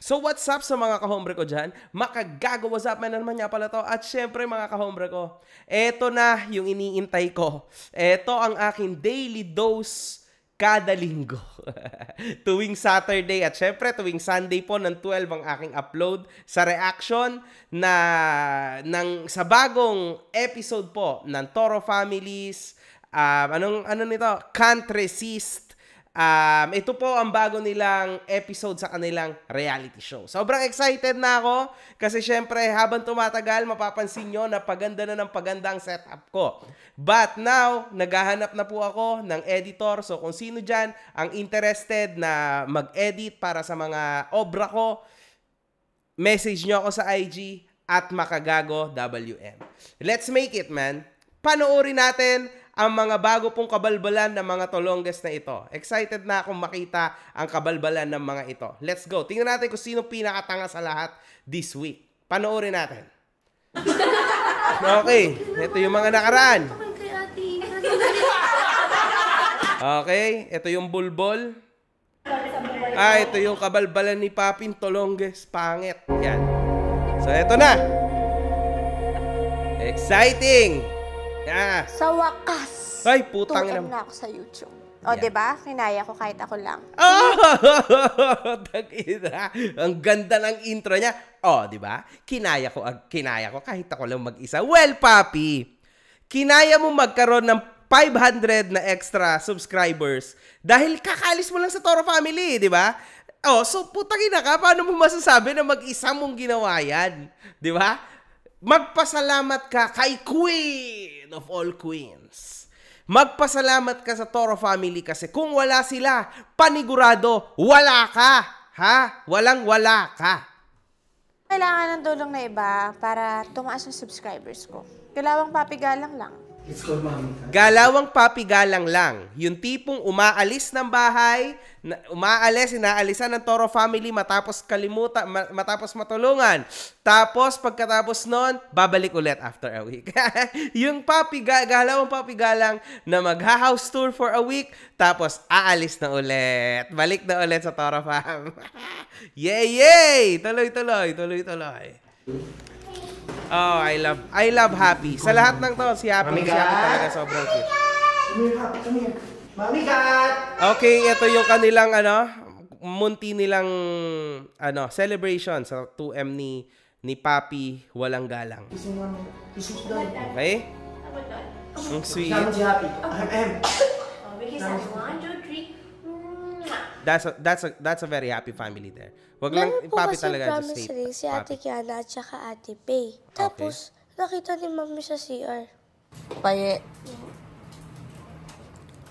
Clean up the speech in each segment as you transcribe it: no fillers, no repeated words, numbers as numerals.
So what's up sa mga kahombre ko dyan? Makagago, what's up? Man naman niya pala to. At syempre mga kahombre ko, eto na yung iniintay ko. Eto ang aking daily dose kada linggo. Tuwing Saturday at syempre tuwing Sunday po ng 12 ang aking upload sa reaction sa bagong episode po ng Toro Families. Ano nito? Can't Resist. Ito po ang bago nilang episode sa kanilang reality show. Sobrang excited na ako kasi syempre habang tumatagal mapapansin nyo na paganda na ng paganda ang setup ko. But now, naghahanap na po ako ng editor. So kung sino dyan ang interested na mag-edit para sa mga obra ko, message nyo ako sa IG at Makagago WM. Let's make it, man. Panoorin natin ang mga bago pong kabalbalan ng mga Tolonges na ito. Excited na akong makita ang kabalbalan ng mga ito. Let's go. Tingnan natin kung sino pinakatanga sa lahat this week. Panoorin natin. Okay. Ito yung mga nakaraan. Okay. Ito yung bulbol. Ito yung kabalbalan ni Papin Tolonges. Pangit. Yan. So, ito na. Exciting. Yeah. Sa wakas. Ay, putang ina. Na ako sa YouTube. O, yeah. Diba? Kinaya ko kahit ako lang. Tag-ina. Ang ganda ng intro niya. O, diba? Kinaya ko kahit ako lang mag-isa. Well, papi, kinaya mo magkaroon ng 500 na extra subscribers dahil kakalis mo lang sa Toro Family, diba? O, so putang ina ka, paano mo masasabi na mag-isa mong ginawa yan? Diba? Magpasalamat ka kay Queen of all queens. Magpasalamat ka sa Toro Family kasi kung wala sila, panigurado, wala ka. Ha? Walang-wala ka. Kailangan ng tulong na iba para tumaas ang subscribers ko. Galawang papigalang lang. It's called Mami. Galawang papigalang lang. Yung tipong umaalis ng bahay, inaalisan ng Toro Family matapos matapos matulungan. Tapos pagkatapos nun, babalik ulit after a week. Yung galawang papigalang na magha-house tour for a week, tapos aalis na ulit. Balik na ulit sa Toro Fam. Yay! Tuloy-tuloy. Oh, I love Happy. Sa lahat ng to, si Happy talaga sobrang cute. Come here. Mami Cat! Okay, ito yung kanilang munti nilang celebration sa 2M ni Papi Walang Galang. Okay? Ang sweet. Si Happy. That's a very happy family there. Wag lang Papi talaga just hate. Si Ate Kiana at saka Ate Pay. Tapos, nakita ni Mami sa CR. Paye.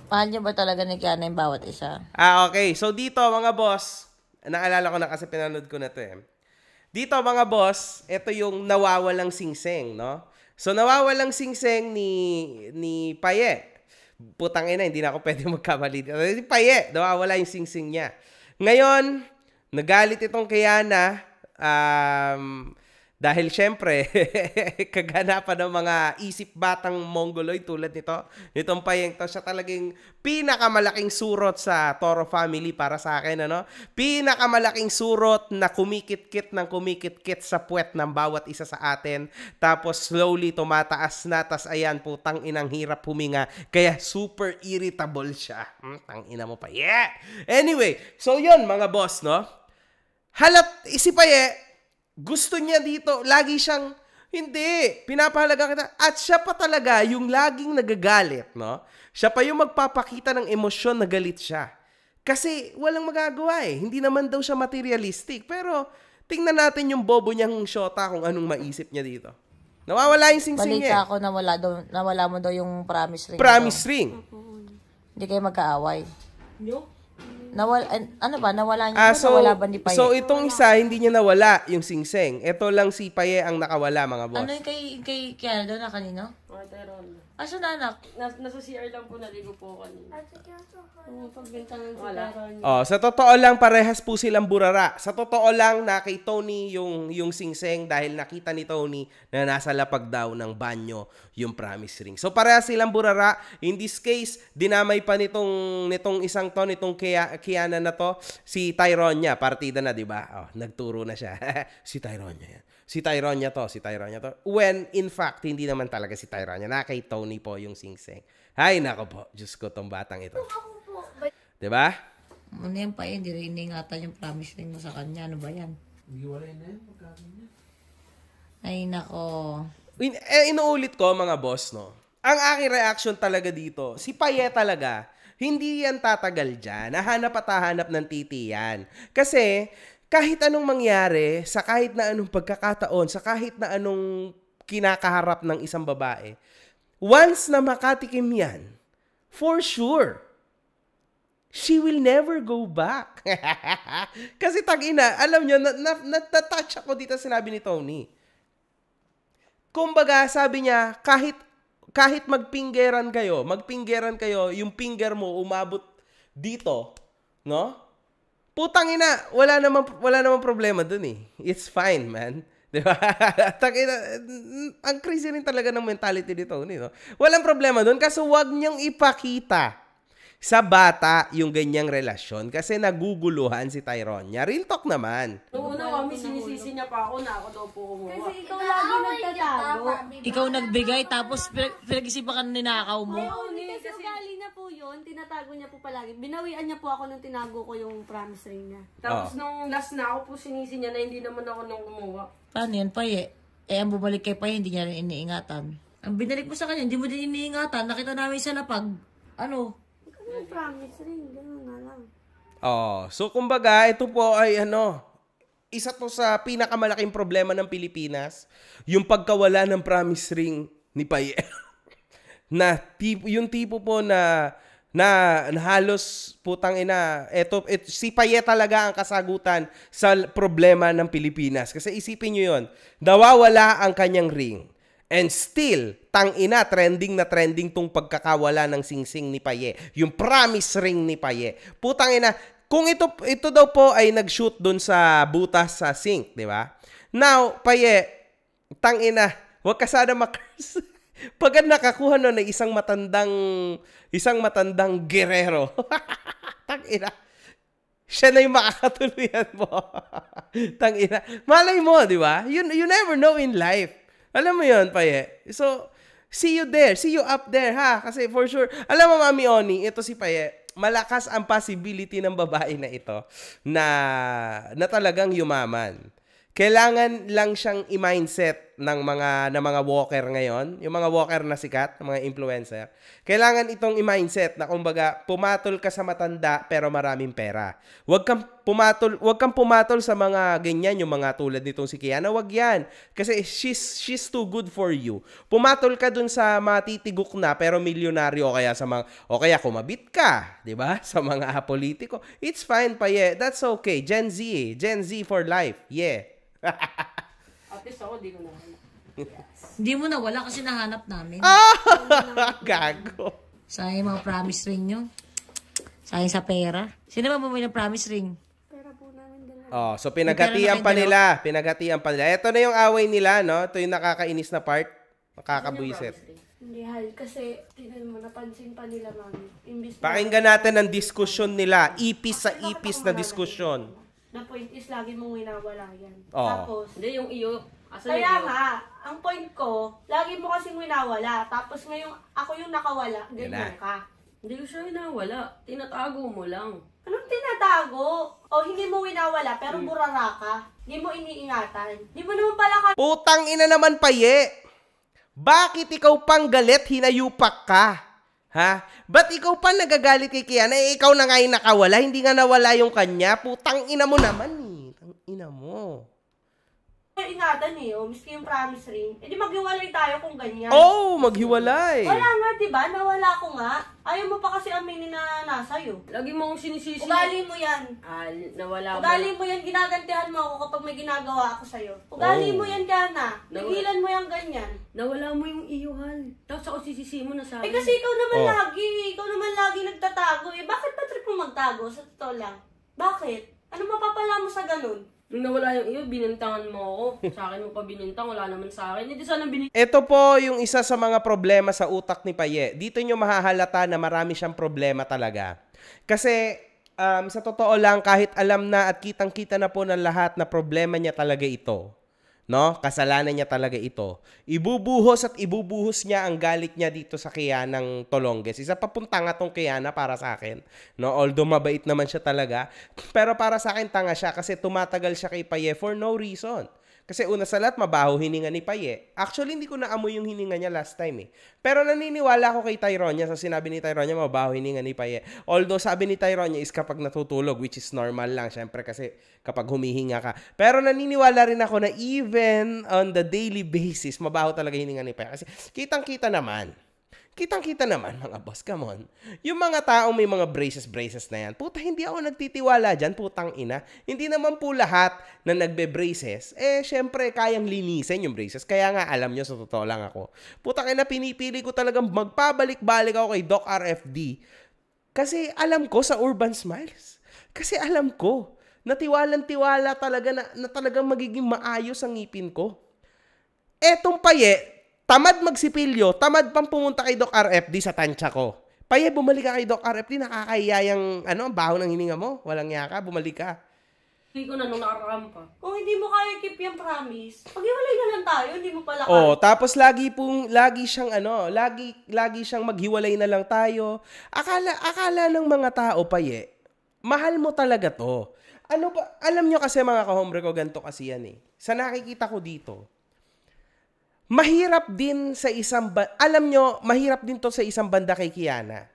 Mahal niyo ba talaga ni Kiana yung bawat isa? Okay. So dito mga boss, naalala ko na kasi pinanood ko na to eh. Dito mga boss, ito yung nawawalang singseng, no? So nawawalang singseng ni Paye. Putang ina, hindi na ako pwede magkamali. Paye, nawawala yung singsing niya. Ngayon, nagalit itong Kiana dahil syempre, kaganapan ng mga isip batang mongoloid tulad nitong Payeng to. Siya talagang pinakamalaking surot sa Toro Family para sa akin, Pinakamalaking surot na kumikit-kit sa puwet ng bawat isa sa atin. Tapos slowly tumataas na, tas ayan, putang inang hirap huminga. Kaya super irritable siya. Tang ina mo pa. Yeah! Anyway, so yun mga boss, si Paye, gusto niya dito, lagi siyang, hindi, pinapahalaga kita. At siya pa talaga yung laging nagagalit, Siya pa yung magpapakita ng emosyon na galit siya. Kasi walang magagawa eh. Hindi naman daw siya materialistic. Pero tingnan natin yung bobo niyang shota kung anong maisip niya dito. Nawawala yung singsing niya. Balita ako, nawala mo daw yung promise ring. Promise ring. Hindi kayo magkaaway. Nawala niya nawala ba ni Paye? So itong isa, hindi niya nawala yung singseng. Ito lang si Paye ang nakawala, mga boss. Ano yung kay Kiana daw na kanino? Okay, Tyrone. Asa na anak? Nasa CR lang po, naligo po ako kanina. Pagbintangan si Tyrone. Sa totoo lang, parehas po silang burara. Sa totoo lang, na kay Tony yung singseng dahil nakita ni Tony na nasa lapag daw ng banyo yung promise ring. So, parehas silang burara. In this case, dinamay pa nitong isang to, nitong Kiana na to, si Tyrone niya. Partida na, di ba? Nagturo na siya. Si Tyrone niya yan. Si Tyrone niya to. When, in fact, hindi naman talaga si Tyrone niya. Na kay Tony po yung singseng. Ay, nako po. Diyos ko, tong batang ito. Diba? Ano yan pa hindi rin iningatan yung promise ring mo sa kanya. Ano ba yan? Hindi wala na yan. Pagkakin niya. Ay, nako. Inuulit ko, mga boss, no? Ang aking reaction talaga dito, si Paye talaga, hindi yan tatagal dyan. Nahanap at hahanap ng titi yan. Kasi, kahit anong mangyari, sa kahit na anong pagkakataon, sa kahit na anong kinakaharap ng isang babae, once na makatikim yan, for sure, she will never go back. Kasi tag-ina, alam nyo, natatouch ako dito sinabi ni Tony. Kumbaga, sabi niya, kahit magpinggeran kayo, yung finger mo umabot dito, no? Putang ina, wala namang problema dun eh. It's fine, man. Diba? Ang crazy rin talaga ng mentality ni Tony, no? Walang problema dun, kasi wag niyang ipakita sa bata yung ganyang relasyon kasi naguguluhan si Tyrone niya. Real talk naman. Noong una kami, sinisisi niya pa ako na ako daw po kumuha. Kasi ikaw lagi nagtatago. Ikaw nagbigay tapos pinag-isipan ka na ninakaw mo. Kasi ugali niya po yun, tinatago niya po palagi. Binawian niya po ako nung tinago ko yung promise ring niya. Tapos nung last na ako po sinisi niya na hindi naman ako nang kumuha. Paano yan, Paye? Ang bumalik kay Paye, hindi niya rin iniingatan. Ang binalik mo sa kanya, hindi mo din iniingatan. Nakita namin sa lapag. Ano? Yung promise ring, gano'n na lang. So kumbaga, ito po ay isa to sa pinakamalaking problema ng Pilipinas, yung pagkawala ng promise ring ni Paye. Yung tipo po na halos putang ina, si Paye talaga ang kasagutan sa problema ng Pilipinas. Kasi isipin nyo yun, nawawala ang kanyang ring. And still, tang-ina, trending na trending tong pagkakawala ng singsing ni Paye. Yung promise ring ni Paye. Putang ina, kung ito daw po ay nag-shoot dun sa butas sa sink, di ba? Now, Paye, tang-ina, wag ka sana makers. Pag nakakuha nun ng isang matandang gerero, tang-ina, siya na yung makakatuluyan mo. Tang-ina. Malay mo, di ba? You never know in life. Alam mo yun, Paye. So, see you there. See you up there, ha? Kasi for sure, alam mo, Mami Oni, ito si Paye, malakas ang possibility ng babae na ito na talagang yumaman. Kailangan lang siyang i-mindset ng mga walker ngayon, yung mga walker na sikat, ng mga influencer. Kailangan itong i-mindset na kumbaga pumatol ka sa matanda pero maraming pera. Huwag kang pumatol sa mga ganyan, yung mga tulad nitong si Kiana, wag yan. Kasi she's too good for you. Pumatol ka dun sa matitigok na pero milyonaryo o kaya kumabit ka, 'di ba? Sa mga politiko. It's fine pa, yeah. That's okay. Gen Z for life. Yeah. At least ako, di ko nahanap. Hindi mo nawala kasi nahanap namin. Gago. Sayang mga promise ring nyo. Sayang sa pera. Sino ba bumili ng promise ring? Pera po namin dalawa. So pinaghatian pa nila. Ito na yung away nila, no? Ito yung nakakainis na part. Nakakabuisit. Hindi, Hal. Kasi, tingnan mo, napansin pa nila, mami. Pakinggan natin ang diskusyon nila. Ipis sa ipis na diskusyon. Na point is, lagi mong winawala yan. Oh. Tapos, Hindi, yung iyo. Asan kaya yung iyo? nga, ang point ko, lagi mo kasing winawala. Tapos ngayon, ako yung nakawala, ganyan ka. Hindi ko siya winawala. Tinatago mo lang. Anong tinatago? O hindi mo winawala, pero burara ka. Hindi mo iniingatan. Hindi mo naman pala ka... Putang ina naman, Paye. Bakit ikaw pang galit, hinayupak ka? Ha? Ba't ikaw pa nagagalit kay Kiana? Ikaw na nga yung nakawala, hindi nga nawala yung kanya. Putang ina mo naman eh. Tang ina mo. ingatan eh, miski yung promise ring. Eh di maghiwalay tayo kung ganyan. Oh, maghiwalay. Wala nga, diba? Nawala ko nga. Ayaw mo pa kasi aminin na nasa'yo. Lagi mo akong sinisisi. Ugali mo yan. Nawala mo. Ugali mo yan, ginagantihan mo ako kapag may ginagawa ako sa'yo. Ugali mo yan, Kana. Nagilan mo yan ganyan. Nawala mo yung iyuhan. Tapos ako sisisi mo na sa akin. Eh kasi ikaw naman lagi nagtatago. Eh bakit pa trip mo magtago? Sa totoo lang. Bakit? Ano mapapala mo sa ganun? Nung nawala yung iyo, binintangan mo ako. Sa akin mo pa binintang, wala naman sa akin. Hindi sana Ito po yung isa sa mga problema sa utak ni Paye. Dito nyo mahahalata na marami siyang problema talaga. Kasi sa totoo lang, kahit alam na at kitang-kita na po ng lahat na problema niya talaga ito. No? Kasalanan niya talaga ito. Ibubuhos niya ang galit niya dito sa Kianang Tolonges. Isa papunta nga tong Kiana para sa akin. No? Although mabait naman siya talaga. Pero para sa akin tanga siya kasi tumatagal siya kay Paye for no reason. Kasi una sa lahat, mabaho hininga ni Paye. Actually, hindi ko naamoy yung hininga niya last time eh. Pero naniniwala ako kay Tyronia sa sinabi ni Tyronia, mabaho hininga ni Paye. Although sabi ni Tyronia is kapag natutulog, which is normal lang, syempre kasi kapag humihinga ka. Pero naniniwala rin ako na even on the daily basis, mabaho talaga hininga ni Paye. Kasi kitang-kita naman, mga boss, come on. Yung mga taong may mga braces na yan, puta, hindi ako nagtitiwala dyan, putang ina. Hindi naman po lahat na nagbe-braces, syempre, kayang linisin yung braces. Kaya nga, alam nyo, sa totoo lang ako. Putang ina, pinipili ko talagang magpabalik-balik ako kay Doc RFD. Kasi alam ko sa Urban Smiles. Kasi alam ko, natiwalang-tiwala talaga na talagang magiging maayos ang ngipin ko. Etong Paye, tamad magsipilyo, tamad pang pumunta kay Doc RFD sa tansya ko. Paye, bumalik ka kay Doc RFD, nakakahiya yung baho ng hininga mo. Walang niya ka, bumalik ka. Hindi ko na nung nakakampa. Kung hindi mo kaya keep yung promise, paghiwalay na lang tayo, hindi mo pala kaya. Oh, tapos lagi siyang maghiwalay na lang tayo. Akala ng mga tao, Paye, mahal mo talaga to. Ano ba, alam nyo kasi mga kahombre ko, ganito kasi yan eh. Sa nakikita ko dito, mahirap din sa mahirap din to sa isang banda kay Kiana.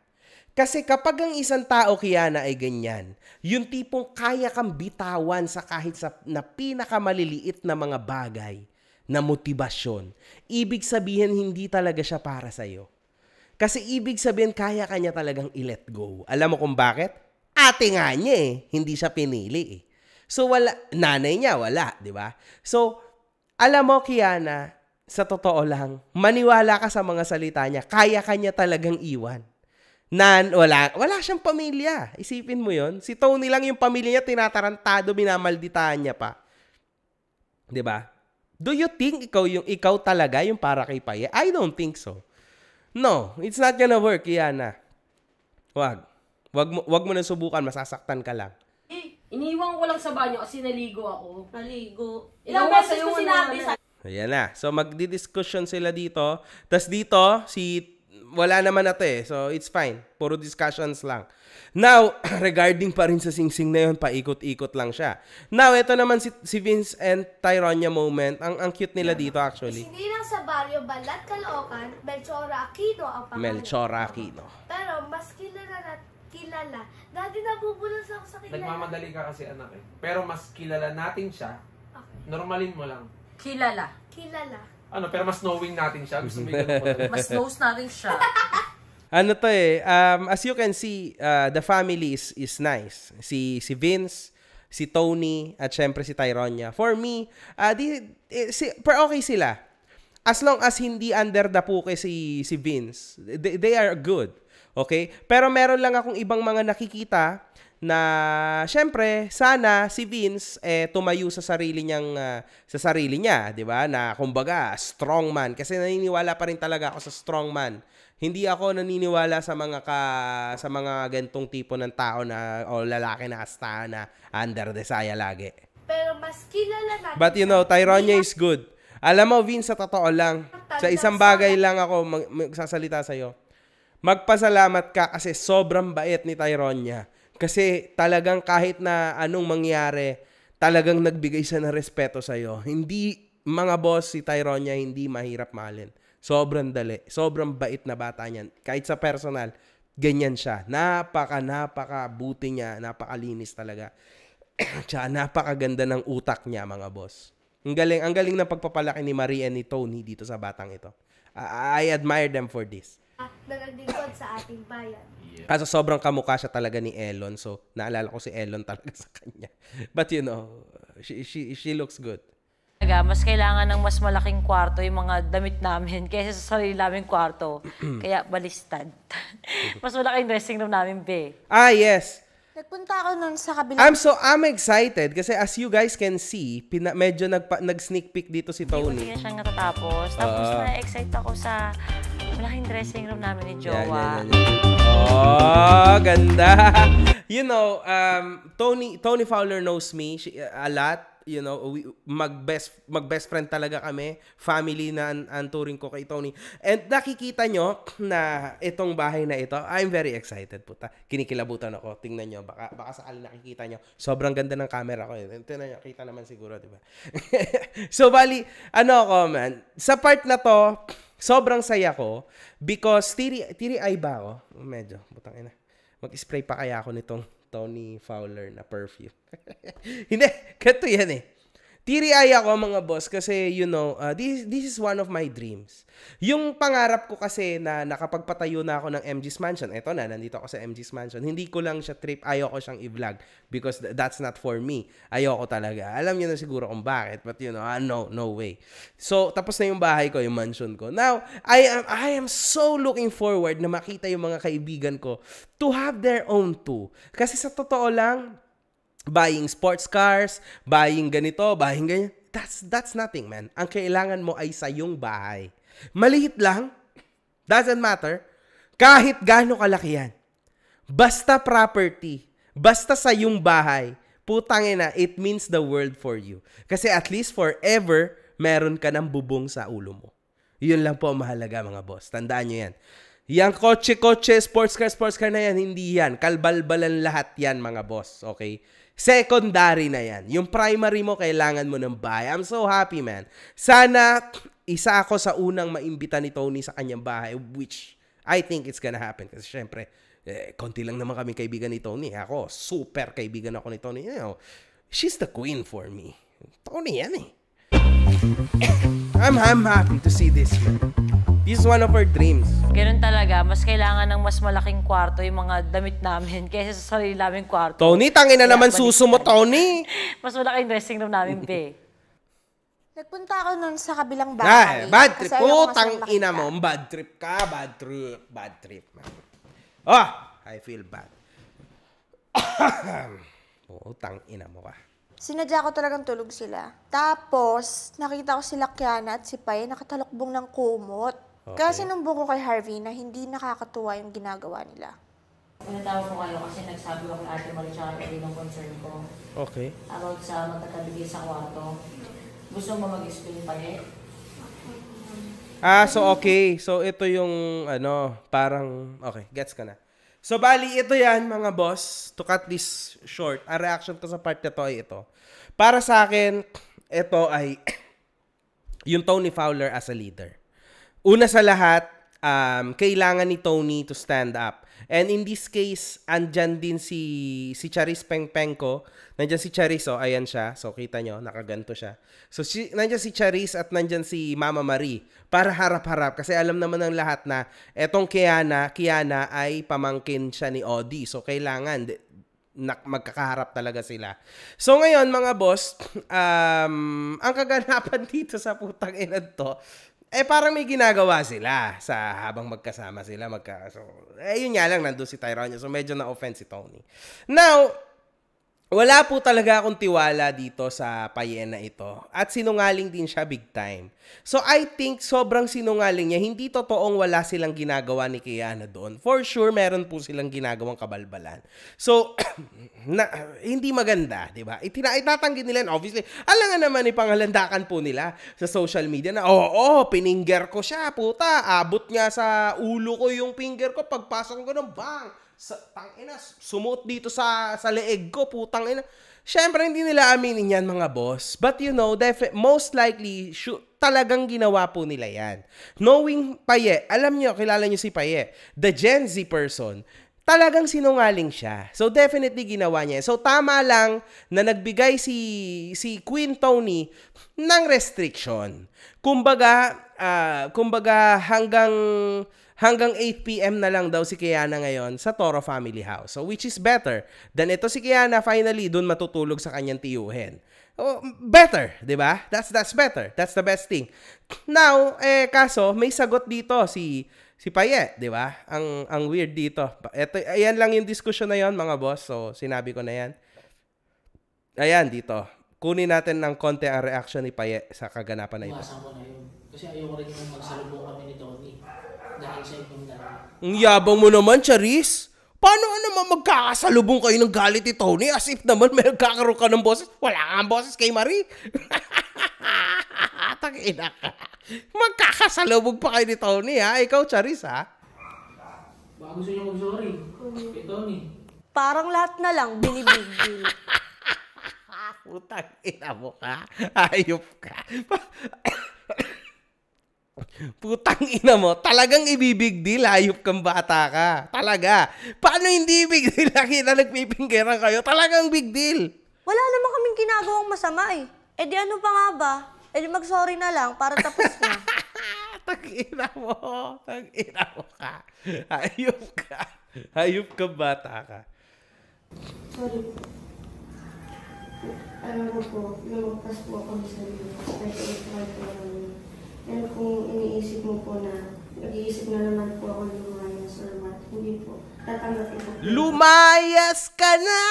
Kasi kapag ang isang tao, Kiana, ay ganyan, yung tipong kaya kang bitawan sa kahit na pinakamaliliit na mga bagay na motibasyon, ibig sabihin hindi talaga siya para sa'yo. Kasi ibig sabihin kaya kanya talagang i-let go. Alam mo kung bakit? Ate nga niya eh, hindi siya pinili eh. So nanay niya wala, di ba? So, alam mo, Kiana, sa totoo lang, maniwala ka sa mga salita niya, kaya kanya talagang iwan. Wala siyang pamilya. Isipin mo yon. Si Tony lang yung pamilya niya, tinatarantado, minamalditahan niya pa. 'Di ba? Do you think ikaw talaga yung para kay Paye? I don't think so. No, it's not gonna work, Kiana. Wag mo na subukan, masasaktan ka lang. Iniiwan ko lang sa banyo kasi naligo ako. Ilang beses ko sinabi sa Ayan na. So, magdi-discussion sila dito. Tapos dito, wala naman na to eh. So, it's fine. Puro discussions lang. Now, regarding pa rin sa singsing na yun, paikot-ikot lang siya. Now, ito naman si Vince and Tyronia moment. Ang cute nila dito actually. Hindi lang sa baryo Balat, Caloocan, Melchora Aquino ang pangalan. Melchora Aquino. Pero mas kilala. Dati nabubulas ako sa kilala. Nagmamadali ka kasi anak eh. Pero mas kilala natin siya. Okay. Normalin mo lang. Kilala. Ano, pero mas knowing natin siya. Gusto mo yung Mas knows natin siya. Ano to eh, as you can see, the family is nice. Si Vince, si Tony, at syempre si Tyronia. For me, okay sila. As long as hindi under the puke si Vince, they are good. Okay? Pero meron lang akong ibang mga nakikita na syempre sana si Vince tumayo sa sarili niya, 'di ba? Na kumbaga strong man kasi naniniwala pa rin talaga ako sa strong man. Hindi ako naniniwala sa mga gantong tipo ng tao na o lalaki na asta na under the saya lagi. Pero mas kilala natin. But you know, Tyronia is good. Alam mo, Vince, sa totoo lang, sa isang bagay lang ako magsasalita sa'yo. Magpasalamat ka kasi sobrang bait ni Tyronia. Kasi talagang kahit na anong mangyari, talagang nagbigay siya ng respeto sa'yo. Hindi, mga boss, si Tyronia hindi mahirap mahalin. Sobrang dali. Sobrang bait na bata niyan. Kahit sa personal, ganyan siya. Napaka buti niya. Napakalinis talaga. Tsaka napakaganda ng utak niya, mga boss. Ang galing ng pagpapalaki ni Marie and ni Tony dito sa batang ito. I admire them for this. Naglingkod sa ating bayan. Kaso sobrang kamukha siya talaga ni Elon. So, naalala ko si Elon talaga sa kanya. But you know, she looks good. Mas kailangan ng mas malaking kwarto yung mga damit namin kaysa sa sarili naming kwarto. Kaya balistad. Mas malaking dressing room namin, be. Ah, yes. Nagpunta ako nun sa kabilang... I'm excited kasi as you guys can see, medyo nag-sneak peek dito si Tony. Hindi na siyang natatapos. Tapos na-excite ako sa malaking dressing room namin ni Jowa. Yan. Oh, ganda. You know, Tony Fowler knows me a lot. You know, mag-best friend talaga kami. Family na ang turing ko kay Tony. And nakikita nyo na itong bahay na ito, I'm very excited, puta. Kinikilabutan ako. Tingnan nyo, baka sakali nakikita nyo. Sobrang ganda ng camera ko. Tingnan nyo, kita naman siguro, di ba? So, bali, man, sa part na to, sobrang saya ko because tiri eye ba ako? Medyo, butang ina. Mag-spray pa kaya ako nitong Tony Fowler na perfume. Hindi, ganito yan eh. Tiri-eye ako mga boss kasi you know, this is one of my dreams. Yung pangarap ko kasi na nakapagpatayo na ako ng MG's Mansion. Eto na, nandito ako sa MG's Mansion. Hindi ko lang siya trip, ayoko siyang i-vlog because that's not for me. Ayoko talaga. Alam niyo na siguro kung bakit, but you know, no way. So, tapos na yung bahay ko, yung mansion ko. Now, I am so looking forward na makita yung mga kaibigan ko to have their own too. Kasi sa totoo lang, buying sports cars, buying ganito, buying ganyan. That's nothing, man. Ang kailangan mo ay sa iyong bahay. Maliit lang, doesn't matter. Kahit gaano kalaki yan. Basta property, basta sa iyong bahay, putang ina, it means the world for you. Kasi at least forever, meron ka ng bubong sa ulo mo. Yun lang po ang mahalaga, mga boss. Tandaan nyo yan. Yang kotse, sports car na yan, hindi yan. Kalbalbalan lahat yan, mga boss. Okay? Secondary na yan. Yung primary mo, kailangan mo ng bahay. I'm so happy, man. Sana, isa ako sa unang maimbita ni Tony sa kanyang bahay, which I think it's gonna happen. Kasi syempre, konti lang naman kami kaibigan ni Tony. Ako, super kaibigan ako ni Tony. You know, she's the queen for me. Tony yan eh. I'm happy to see this, man. This is one of our dreams. Ganun talaga, mas kailangan ng mas malaking kwarto yung mga damit namin kaysa sa sarili naming kwarto. Tony, tangin na naman suso mo, Tony. Mas malaking dressing room namin, be. Nagpunta ako nun sa kabilang bahay. Bad trip. Kasi ayoko Putang mas ina mo. Bad trip ka. Bad trip. Oh, I feel bad. Putang ina mo ka. Sinadya ko talagang tulog sila. Tapos, nakita ko sila Kiana at si Pai nakatalokbong ng kumot. Okay. Kaya sinumbong ko kay Harvey na hindi nakakatuwa yung ginagawa nila. Pinatawag ko kayo kasi nagsabi ko kay Ate Marie tsaka kay ng concern ko. Okay. About sa magkakabigay sa kwarto. Gusto mo mag-explain pa eh? So okay. So ito yung parang okay, gets ka na. So bali ito yan mga boss, to cut this short. Ang reaction ko sa part na to ay ito. Para sa akin, ito ay yung Tony Fowler as a leader. Una sa lahat, kailangan ni Tony to stand up. And in this case, andyan din si Charis Pengpeng ko. Nandyan si Charis, ayan siya. So kita nyo, nakaganto siya. So nandyan si Charis at nandyan si Mama Marie. Para harap-harap. Kasi alam naman ng lahat na etong Kiana ay pamangkin siya ni Odi. So kailangan magkakaharap talaga sila. So ngayon mga boss, ang kaganapan dito sa putang ina to, parang may ginagawa sila sa habang magkasama sila. Yun nga lang, nandun si Tyrone. So, medyo na-offense si Tony. Now, wala po talaga akong tiwala dito sa payen na ito. At sinungaling din siya big time. So, I think sobrang sinungaling niya. Hindi totoong wala silang ginagawa ni Kiana doon. For sure, meron po silang ginagawang kabalbalan. So, hindi maganda, di ba? Itatanggi nila, obviously. Alam nga naman, ipanghalandakan po nila sa social media na, pininger ko siya, puta. Abot nga sa ulo ko yung finger ko. Pagpasok ko ng bang. Tangina, sumuot dito sa leeg ko, putang ina. Siyempre, hindi nila aminin yan, mga boss. But you know, most likely, talagang ginawa po nila yan. Knowing Paye, alam nyo, kilala nyo si Paye, the Gen Z person, talagang sinungaling siya. So, definitely ginawa niya. So, tama lang na nagbigay si Queen Tony ng restriction. Kumbaga hanggang 8 p.m. na lang daw si Kiana ngayon sa Toro Family House. So, which is better than ito si Kiana finally dun matutulog sa kanyang tiyuhin. Oh, better, di ba? That's better. That's the best thing. Now, kaso, may sagot dito si Paye, di ba? Ang weird dito. Ayan lang yung discussion na yon mga boss. So, sinabi ko na yan. Ayan, dito. Kunin natin ng konti ang reaction ni Paye sa kaganapan na ito. Umasama na yun. Kasi ayoko rin yung magsalubong kami ni Tony. Dahil sa ibang dami. Ang yabang mo naman, Charis. Paano naman magkakasalubong kayo ng galit ni Tony? As if naman may nagkakaroon ka ng boses. Wala kang boses kay Marie. Tangina ka. Magkakasalubong pa kayo ni Tony, ha? Ikaw, Charis, ha? Baka gusto niyo mag-sorry kay Tony. Parang lahat na lang, binibigil. Putang ina mo ka. Ayop ka. Putang ina mo. Talagang ibibig deal. Ayop kang bata ka. Talaga. Paano hindi big deal? Laki na nagpipinggiran kayo. Talagang big deal. Wala naman kaming ginagawang masama eh. E di ano pa nga ba? E di mag-sorry na lang para tapos na. Tag-ina mo. Tag-ina mo ka. Ayop ka. Ayop kang bata ka. Sorry. Alam mo po, lumagpas po ako sa iyo. Nag-i-try po namin. And kung iniisip mo po na, nag-iisip na naman po ako lumayas or what, hindi po. Tatanggapin ko po. Lumayas ka na!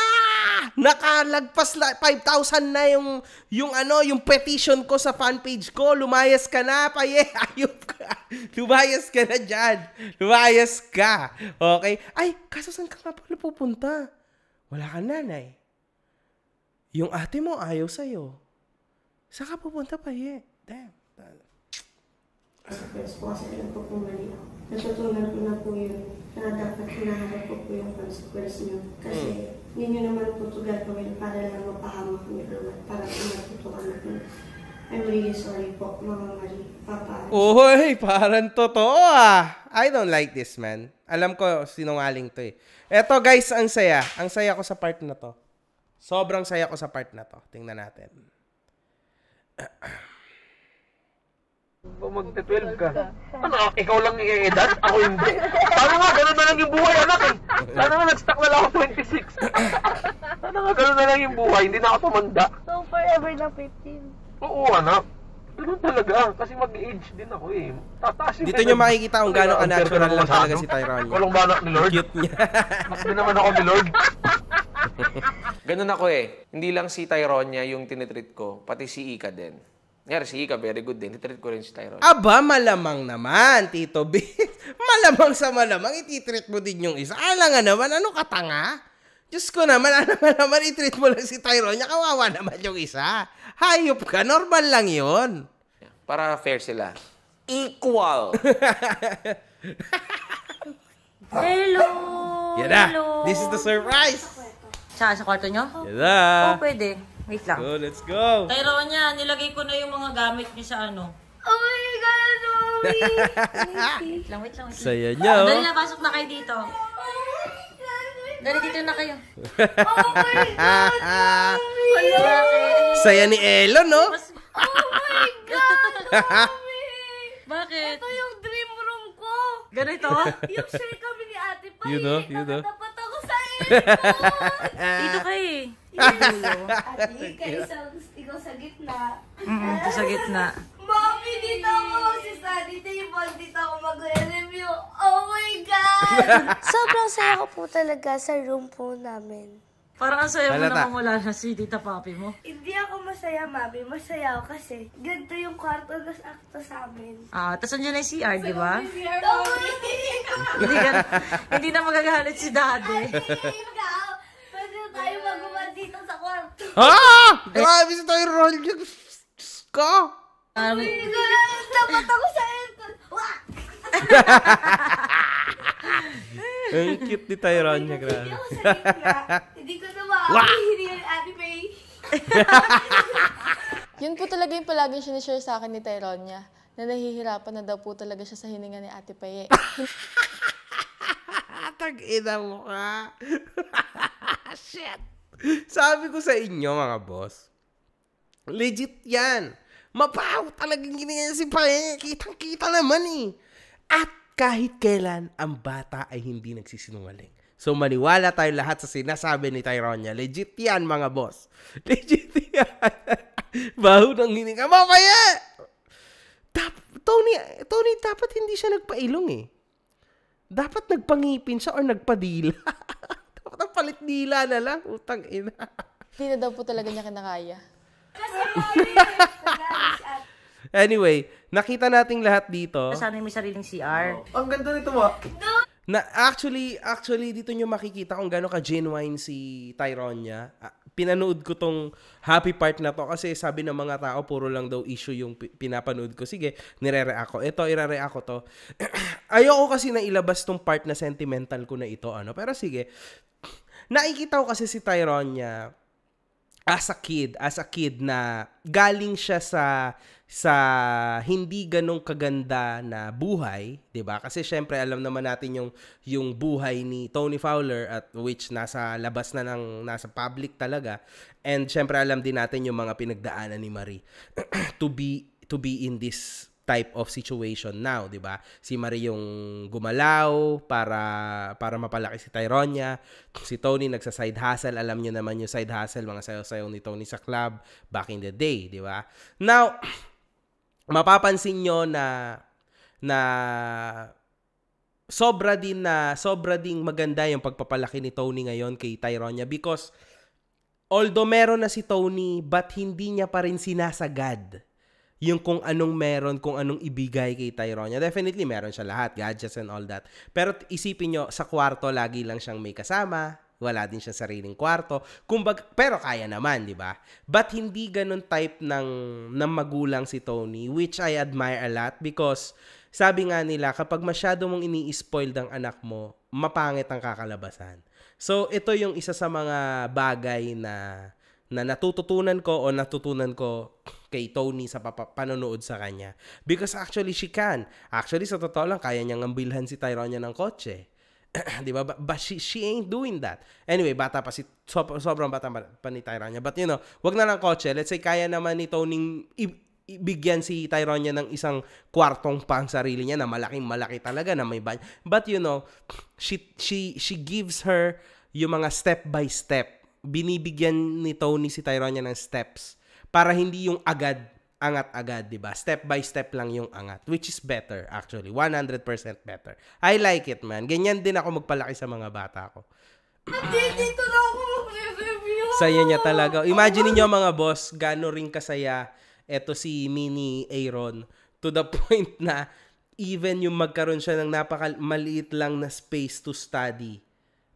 Nakalagpas 5,000 na yung petition ko sa fan page ko. Lumayas ka na, Paye. Ayop ka. Lumayas ka na dyan. Lumayas ka. Okay? Ay, kaso saan ka nga pala pupunta? Wala ka nanay. Yung ate mo ayaw sa'yo. Saan ka pupunta, Paye? Damn. Pero po kasi alam ko po mali ako. Natutunan ko na po yun na dapat hinaharap ko po yung consequence nyo. Kasi hindi nyo naman po ito gagawin para lang mapahamak nyo naman. Para po matuto ka na. I'm really sorry po, Mama Marie, Papa. Uy, parang totoo ah. I don't like this, man. Alam ko, sinungaling to eh. Eto guys, ang saya. Ang saya ko sa part na to. Sobrang saya ko sa part na to. Tingnan natin. Magte-12 ka. Ano, ikaw lang i-edad? Ako hindi. Sana nga, gano'n na lang yung buhay, anak eh. Sana nga, nag-stuck na lang ako 26. Sana nga, gano'n na lang yung buhay. Hindi na ako tumanda. So, forever na 15. Oo, anak. Ganun talaga. Kasi mag-age din ako eh. Tataas yung Dito nyo makikita kung gano'n ka-natural lang talaga si Tyrone. Walang ba anak ni Lord? Cute niya. Mas din naman ako ni Lord. Ganun ako eh. Hindi lang si Tyronia yung tinitreat ko, pati si Ika din. Ngayon, si Ika, very good din. Titreat ko rin si Tyronia. Aba, malamang naman, Tito B. Malamang sa malamang, ititreat mo din yung isa. Ala nga naman, ano katanga? Diyos ko naman, ano nga naman, itreat mo lang si Tyronia. Kawawa naman yung isa. Hayop ka, normal lang yun. Para fair sila. Equal! Hello! Yan na. Hello! This is the surprise. Sa kwarto nyo? Yan na. Oo, pwede. Wait lang. Go, let's go. Tyronia, nilagay ko na yung mga gamit niyo sa ano. Oh my God, Mommy! Wait lang. Saya nyo. Dali na, pasok na kayo dito. Dali dito na kayo. Oh my God! Saya ni Elo, no? Oh my God, Mommy! Bakit? Ito yung dream room ko! Ganito? Yung share kami ni Ate Pai. You know. Nakatapat ako sa aircon! Dito kayo eh. Ate, ikaw sa gitna. Ito sa gitna. Mommy, dito ako si Sunny. Dito ako mag-review. Oh my God! Sobrang saya ko po talaga sa room po namin. Parang ang saya mo Halata. namang wala na si Tita Papi mo. Hindi ako masaya, Mami. Masaya ako kasi ganito yung kwarto na sakto sa amin. Tapos andyan na yung CR, di ba? Mommy! Hindi na magagalit si Daddy. Pwede na tayo mag-uwan dito sa kwarto. Grabe si Tyrone. Diyos ko. Dapat ako sa aircon. Wah! Ang cute ni Tyrone niya, grabe. Hindi ako sa gitna. Hindi ko na makakahiri yung Ate May. Yun po talaga yung palaging sinishare sa akin ni Tyronia, na nahihirapan na daw po talaga siya sa hininga ni Ate Paye. Putang ina mo ka. Shit. Sabi ko sa inyo, mga boss. Legit yan. Mabaho talagang ginagawa si Pae. Kitang-kita naman eh. At kahit kailan, ang bata ay hindi nagsisinungaling. So, maniwala tayo lahat sa sinasabi ni Tyronia. Legit yan, mga boss. Legit yan. Baho ng hininga. Mamaya! Tony, dapat hindi siya nagpailong eh. Dapat nagpangipin siya or nagpadila. Dapat nagpalit dila na lang. Utang ina. Hindi na daw po talaga niya kinakaya. Anyway, nakita nating lahat dito. Sana may sariling CR. Ang ganda nito ba? Na actually dito nyo makikita kung gaano ka genuine si Tyronia. Pinanood ko tong happy part na to kasi sabi ng mga tao puro lang daw issue yung pinapanood ko. Sige, nire-react ko. Ito, ire-react ko to. Ayoko kasi na ilabas tong part na sentimental ko na ito. Pero sige, nakikita ko kasi si Tyronia as a kid na galing siya sa hindi ganong kaganda na buhay, 'di ba? Kasi syempre alam naman natin yung buhay ni Tony Fowler at which nasa labas na nasa public talaga. And syempre alam din natin yung mga pinagdaanan ni Marie to be in this type of situation now, 'di ba? Si Marie yung gumalaw para mapalaki si Tyronia. Si Tony nagsa-side hustle, alam niyo naman yung side hustle, mga sayaw-sayaw ni Tony sa club back in the day, 'di ba? Now, mapapansin nyo na sobra ding maganda yung pagpapalaki ni Tony ngayon kay Tyronia because although meron na si Tony but hindi niya pa rin sinasagad yung kung anong meron, kung anong ibigay kay Tyronia. Definitely meron siya lahat, gadgets and all that. Pero isipin nyo, sa kwarto lagi lang siyang may kasama. Wala din siya sariling kwarto. Pero kaya naman, di ba? But hindi ganun type ng magulang si Tony, which I admire a lot because sabi nga nila, kapag masyado mong ini-spoil ng anak mo, mapangit ang kakalabasan. So, ito yung isa sa mga bagay na natutunan ko kay Tony sa panonood sa kanya. Because actually, she can. Actually, sa totoo lang, kaya niyang ambilhan si Tyronia ng kotse. Di ba? But she ain't doing that. Anyway, bata pa sobrang bata pa ni Tyronia. But wag na lang kotse. Let's say, kaya naman ni Tony ibigyan si Tyronia ng isang kwartong pang sarili niya na malaking-malaki talaga na may banyo. But she gives her yung mga step by step. Binibigyan ni Tony si Tyronia ng steps para hindi yung angat-agad, di ba? Step by step lang yung angat, which is better actually, 100% better. I like it, man. Ganyan din ako magpalaki sa mga bata ko. Dito na ako mag-review. Saya niya talaga. Imagine niyo mga boss, gaano rin kasaya eto si Mini Aaron to the point na even yung magkaroon siya ng napaka-maliit lang na space to study.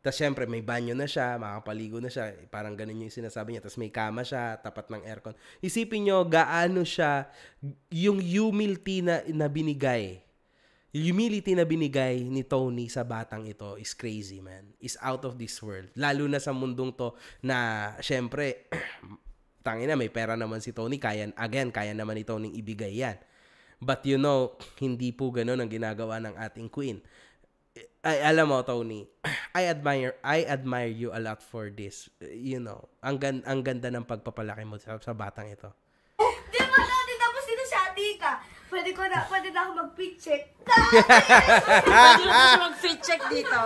Tapos syempre may banyo na siya, makapaligo na siya, parang ganun yung sinasabi niya. Tapos may kama siya, tapat ng aircon. Isipin nyo gaano siya, yung humility na binigay. Yung humility na binigay ni Tony sa batang ito is crazy, man. Is out of this world. Lalo na sa mundong to na syempre, tangina may pera naman si Tony. Kaya naman ni Tony ibigay yan. But hindi po ganun ang ginagawa ng ating queen. Alam mo, Tony, I admire you a lot for this. Ang ganda ng pagpapalaki mo sa batang ito. Di ba natin tapos dito sa atika? Pwede na ako mag-fit check. Pwede na ako mag-fit check dito.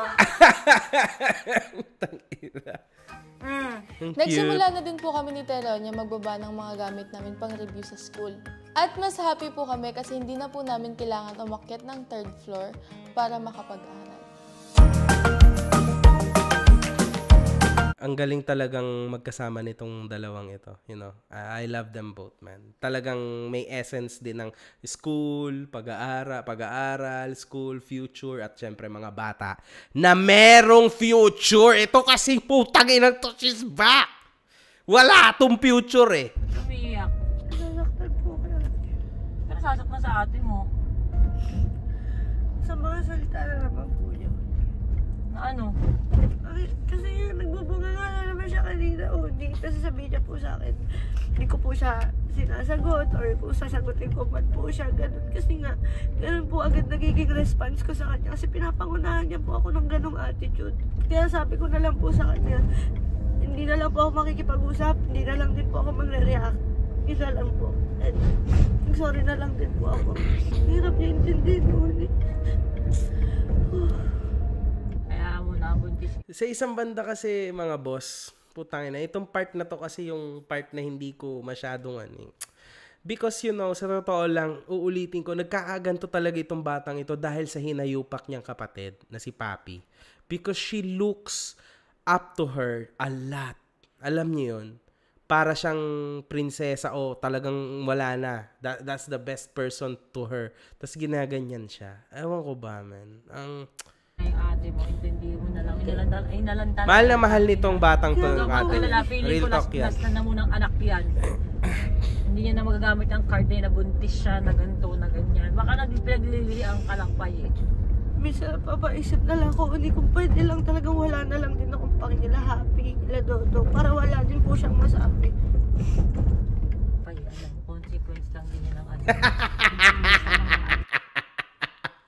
Nagsimula na din po kami ni Tyronia magbaba ng mga gamit namin pang review sa school. At mas happy po kami kasi hindi na po namin kailangan umakyat ng 3rd floor para makapag-aral. Ang galing talagang magkasama nitong dalawang ito. I love them both, man. Talagang may essence din ng school, pag-aaral, school, future, at syempre mga bata na merong future. Ito kasi putang inang to, she's back. Wala tong future eh. Umiiyak. Nasaktan po ako. Pero sasaktan sa ate mo. Sa mga salita na naman po niya. Na ano? Kasi nagbubunga nga na naman siya kanina, Uni. Tapos sabihin niya po sa akin, hindi ko po siya sinasagot or kung sasagutin ko man po siya, ganun. Kasi nga, ganun po agad nagiging response ko sa kanya kasi pinapangunahan niya po ako ng ganung attitude. Kaya sabi ko na lang po sa kanya, hindi na lang po ako makikipag-usap, hindi na lang din po ako magre-react. Isa lang po. And sorry na lang din po ako. Hirap niya intindihin, Uni. Kaya mo na buntis. Sa isang banda kasi, mga boss, putangin na, itong part na to kasi yung part na hindi ko masyadong because sa totoo lang, uulitin ko, nagkakaganto talaga itong batang ito dahil sa hinayupak niyang kapatid na si Papi. Because she looks up to her a lot. Alam niyo yun? Para siyang prinsesa o talagang wala na. That's the best person to her. Tapos ginaganyan siya. Ewan ko ba, man? Ay, ate mo, intindi mo na lang. Inalantan. Mahal na mahal nitong batang to ng ate. Real talk yan. Last na munang anak yan. Hindi niya na magagamit ang card na nabuntis siya, na ganito, na ganyan. Baka nagpinaglilihi ang kalakpay eh. Minsan papaisip na lang ako, Uni, kung pwede lang talagang wala na lang din akong pakila happy, kila Dodo, para wala din po siyang masabi. Pay, alam, consequence lang din yan ang ano.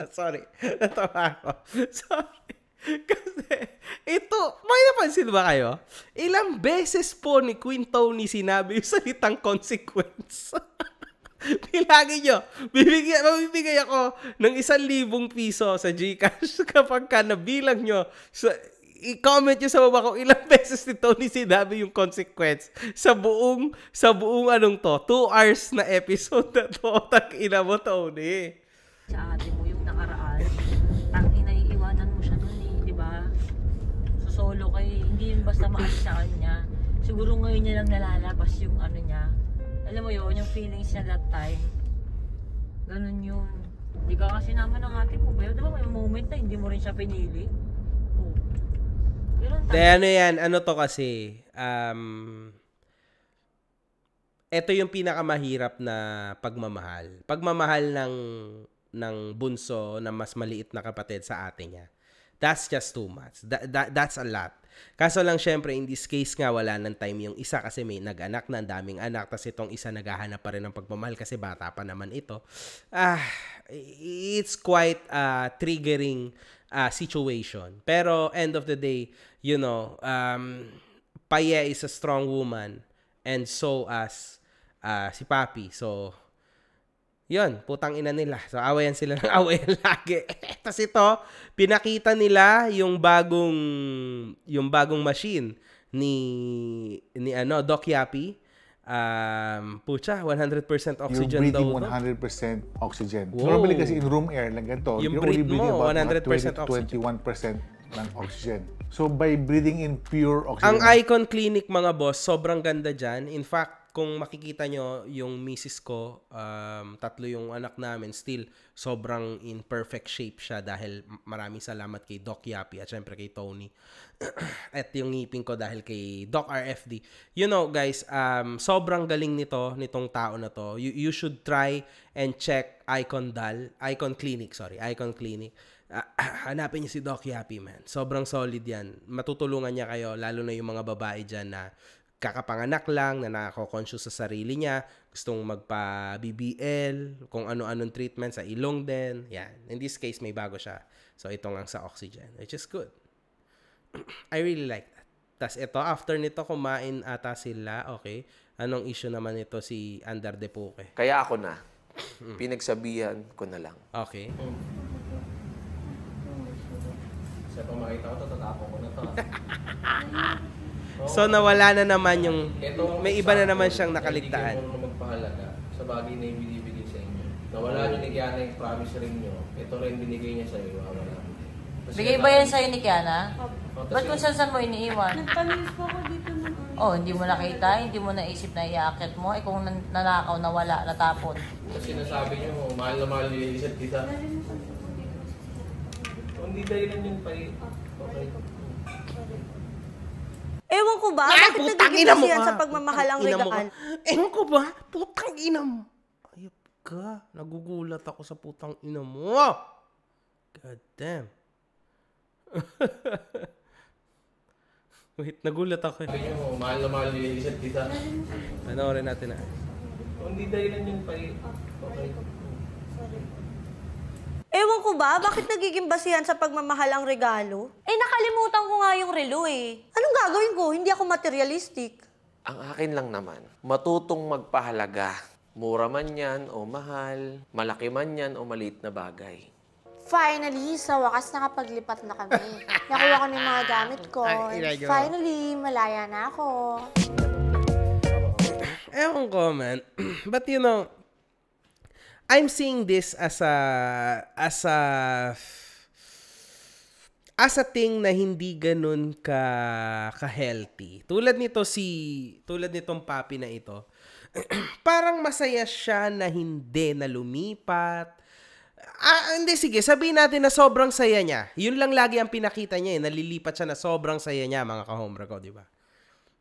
Sorry, natawa ako. Sorry. Kasi, ito, may napansin ba kayo? Ilang beses po ni Queen Tony sinabi yung salitang consequence. Bilangin nyo, mabibigay ako ng 1,000 piso sa GCash kapag nabilang nyo. So, i-comment nyo sa baba kung ilang beses ni Tony sinabi yung consequence sa buong 2 hours na episode na to. Tangina mo, Tony. Sa ate mo yung nakaraan, tangina iiwanan mo siya nun di ba? So solo kayo, hindi yun basta maalis sa kanya. Siguro ngayon niya lang nalalabas yung ano niya. Alam mo yun, yung feelings niya that time. Ganun yun. Hindi ka kasi naman ng ate mo. Di ba may moment na hindi mo rin siya pinili? Oh. Ano yan, ano to kasi, ito yung pinakamahirap na pagmamahal. Pagmamahal ng bunso na mas maliit na kapatid sa ate niya. That's just too much. That's a lot. Kaso lang syempre, in this case nga, wala ng time yung isa kasi may nag-anak na, ang daming anak, tas itong isa naghahanap pa rin ng pagmamahal kasi bata pa naman ito. It's quite a triggering situation. Pero end of the day, Paye is a strong woman and so as si Papi. So, yun, putang ina nila. So, awayan sila ng awayan lagi. Tapos ito, pinakita nila yung bagong machine ni Doc Yapi. Pucha, 100% oxygen yung daw. Yung breathing 100% oxygen. Wow. Normally kasi in room air, lang ganito, yung you're only breathe breathing mo, about 100% 20 to 21% ng oxygen. So, by breathing in pure Ang oxygen... Icon Clinic, mga boss, sobrang ganda dyan. In fact, kung makikita nyo yung misis ko, 3 yung anak namin, still sobrang in perfect shape siya dahil maraming salamat kay Doc Yapi at syempre kay Tony. At yung ngipin ko dahil kay Doc RFD. Guys, sobrang galing nitong tao na to. You should try and check Icon Clinic. Hanapin niyo si Doc Yapi, man. Sobrang solid yan. Matutulungan niya kayo, lalo na yung mga babae dyan na kakapanganak lang, na nakako-conscious sa sarili niya, gustong magpa-BBL, kung ano-anong treatment sa ilong din. Yan. In this case, may bago siya. So, ito lang sa oxygen, which is good. I really like that. Tas ito, after nito, kumain ata sila. Okay. Anong issue naman ito si Andar de Puque? Kaya ako na. Pinagsabihan ko na lang. Okay. Sa pamakita ko to, tatapon ko na to. So, nawala na naman yung... May iba na naman siyang nakaligtaan. Hindi kayo magpahalaga sa bagay na yung binibigay sa inyo. Nawala nyo ni Kiana yung promise rin nyo. Ito rin binigay niya sa'yo. Wala. Bigay ba yan sa'yo ni Kiana? Ba't kung saan mo iniiwan? Nagpanis po ako dito ng Hindi mo nakita, hindi mo naisip na iaakit mo. Kung nanakaw, nawala, natapon. Kasi sinasabi nyo, mahal na mahal yung isa't isa. Hindi dahilan yun pa eh. Okay. Ewan ko ba? Bakit nagiging kasi yan sa pagmamahal ang regaan? Ewan ko ba? Putang ina mo. Ayop ka. Nagugulat ako sa putang ina mo. God damn. Wait, nagulat ako. Mahal na mahal nila isa't isa. Panoorin natin na. Hindi dahilan yun pa eh. Okay. Ewan ko ba, bakit nagiging basihan sa pagmamahal ang regalo? Nakalimutan ko nga yung relo eh. Anong gagawin ko? Hindi ako materialistic. Ang akin lang naman, matutong magpahalaga. Mura man yan o mahal, malaki man yan o maliit na bagay. Finally, sa wakas nakapaglipat na kami. Nakuha ko na yung mga gamit ko. Finally, malaya na ako. Ewan ko, man. But you know, I'm seeing this as a thing na hindi ganun ka-healthy. Tulad nitong papi na ito. Parang masaya siya na hindi na lumipat. Hindi, sige, sabihin natin na sobrang saya niya. Yun lang lagi ang pinakita niya, nalilipat siya na sobrang saya niya, mga ka-hombre ko, di ba?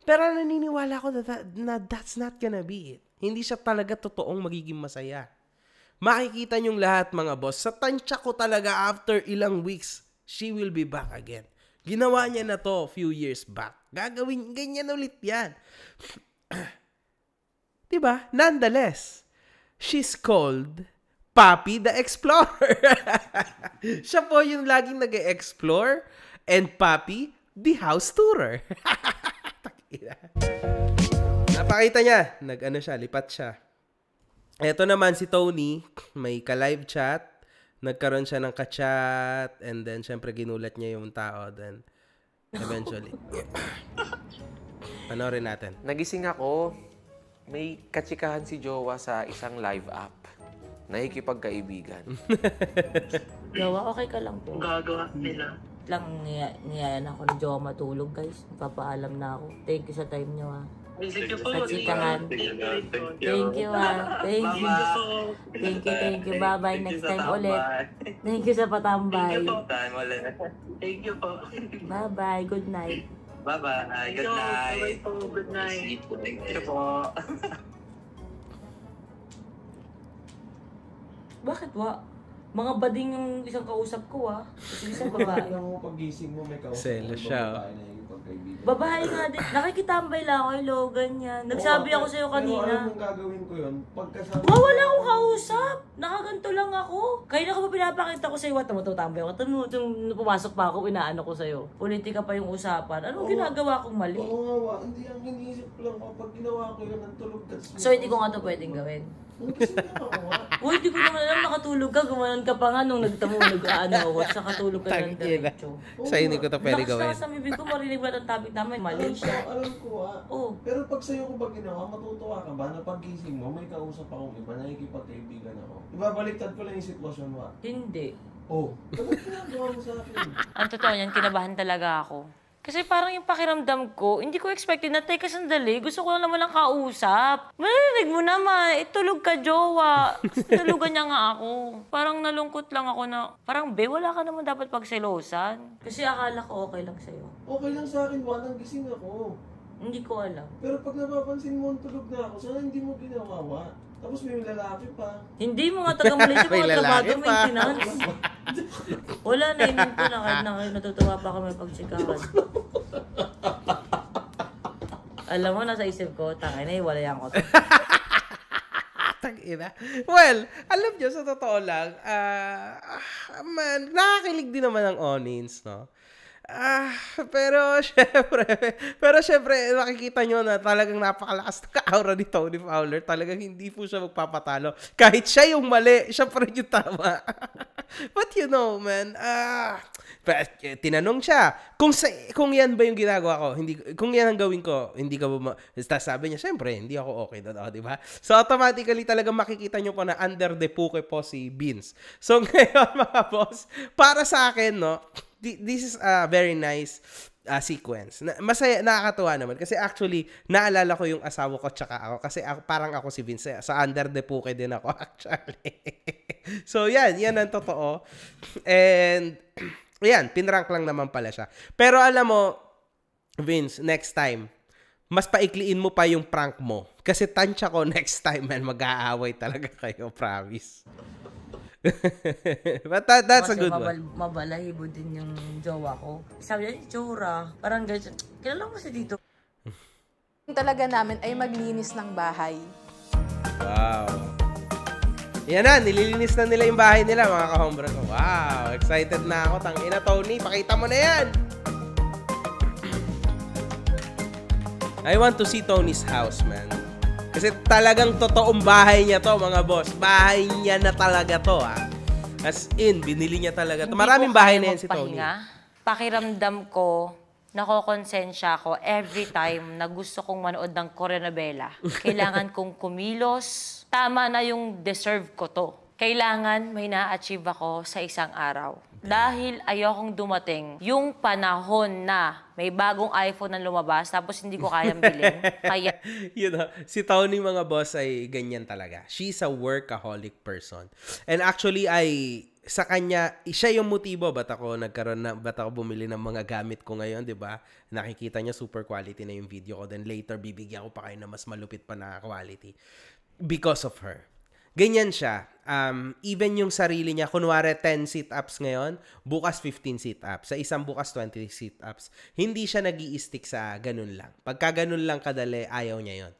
Pero naniniwala ko na that's not gonna be it. Hindi siya talaga totoong magiging masaya. Makikita niyong lahat, mga boss, sa tansya ko talaga after ilang weeks, she will be back again. Ginawa niya na to few years back. Gagawin, ganyan ulit yan. Diba? Nonetheless, she's called Papi the Explorer. Siya po yung laging nag-explore and Papi the House Tourer. Napakita niya. Lipat siya. Ito naman si Tony, may ka-live chat. Nagkaroon siya ng ka-chat and then syempre ginulat niya yung tao then eventually. Panoorin natin. Nagising ako. May katsikahan si Jowa sa isang live app. Nakikipagkaibigan. Jowa, okay ka lang po. Gagawa nila. Niyayan ako ni Jowa matulog, guys. Papaalam na ako. Thank you sa time niyo, ha. Thank you po. Sa chikahan. Thank you, ha. Thank you. Thank you. Bye-bye. Next time ulit. Thank you sa patambay. Thank you po. Bye-bye. Good night. Bye-bye. Good night. Good night. Thank you po. Bakit wa? Mga bading yung isang kausap ko, ha? Kasi isang babae. Pag-gising mo, may kausap Selo siya. Babae nga din. Nakikitambay lang ako, Logan yan. Nagsabi ako sa'yo kanina. Pero alam mong gagawin ko yun? Pagkasama... Wala akong kausap. Nakaganto lang ako. Kaya na ko pa pinapakita ko sa'yo. Matutambay ako. Nung pumasok pa ako, inaano ko sa'yo. Politika pa yung usapan. Anong ginagawa kong mali? Oo nga, hindi ang iniisip ko lang. Kapag ginawa ko yun, nagtulog ka. So, hindi ko nga ito pwedeng gawin. Uy, di ko naman alam, nakatulog ka. Gumanon ka pa nga nung nag-ano. Sa katulog ka ng diretso. Sa hindi ko ito pwede gawin. Lakas sa bibig ko, marinig ba ang topic namin? Malaysia. Alam ko, Oh. Pero pag sa'yo ko ba ginawa, matutuwa ka ba na pag-gising mo, may kausap akong iba, nakikipagkaibigan ako. Ibabaliktad ko lang yung sitwasyon mo. Hindi. Oh, bakit ginagawa mo sa akin? Ang totoo niyan, kinabahan talaga ako. Kasi parang yung pakiramdam ko, hindi ko expected na, teka sandali, gusto ko lang naman lang kausap. Marinig mo naman, itulog ka, Jowa. Tulugan niya nga ako. Parang nalungkot lang ako na, parang, wala ka naman dapat pagselosan. Kasi akala ko okay lang sa'yo. Okay lang sa akin, walang gising ako. Hindi ko alam. Pero pag napapansin mo, tulog na ako, sana hindi mo ginawa. Tapos may lalaki pa. Hindi, mga taga-Malaysia, May mga lalaki trabado, pa. maintenance. Wala na, imin ko na kahit natutuwa pa kami pagtsikahan. Alam mo, nasa isip ko, tangay na, iwalayan ko to. Tangina. Well, alam nyo, sa totoo lang, man, nakakilig din naman ang Onins, no? Pero syempre, nakikita nyo na talagang napakalakas na aura ni Tony Fowler. Talagang hindi po siya magpapatalo. Kahit siya yung mali, siya pa rin yung tama. But you know, man, tinanong siya, kung yan ba yung ginagawa ko, kung yan ang gawin ko, hindi ka ba sabi niya, syempre, hindi ako okay doon, di ba? So, automatically talagang makikita nyo po na under the puke po si Vince. So, ngayon, mga boss, para sa akin, no, this is a very nice sequence. Masaya, nakakatuwa naman. Kasi actually, naalala ko yung asawa ko tsaka ako. Kasi parang ako si Vince. Sa under the puke din ako actually. So yan ang totoo. And yan, pinrank lang naman pala siya. Pero alam mo, Vince, next time, mas paikliin mo pa yung prank mo. Kasi tansya ko next time, man, mag-aaway talaga kayo, promise. But that's a good one. Mabalahibo din yung jowa ko. Sabi niya, itsura. Parang ganyan. Kilala mo si dito. Talaga namin ay maglinis ng bahay. Wow. Yan na, nililinis na nila yung bahay nila, mga ka-hombre ko. Wow, excited na ako. Tangina, Tony, pakita mo na yan. I want to see Tony's house, man. Kasi talagang totoong bahay niya to, mga boss. Bahay niya na talaga to, As in, binili niya talaga to. Maraming bahay na yan si Tony. Pakiramdam ko, nakokonsensya ako every time na gusto kong manood ng Koreanabela. Kailangan kong kumilos. Tama na yung deserve ko to. Kailangan may na-achieve ako sa isang araw. Dahil ayokong dumating yung panahon na may bagong iPhone na lumabas tapos hindi ko kayang bilhin. Kaya... Si Tony, mga boss, ay ganyan talaga. She's a workaholic person. And actually, sa kanya, siya yung motibo. Ba't ako bumili ng mga gamit ko ngayon, di ba? Nakikita niya super quality na yung video ko. Then later, bibigyan ko pa kayo na mas malupit pa na quality. Because of her. Ganyan siya. Even yung sarili niya, kunwari 10 sit-ups ngayon, bukas 15 sit-ups. Sa isang bukas 20 sit-ups. Hindi siya nag-i-stick sa ganun lang. Pagka ganun lang kadali, ayaw niya yon.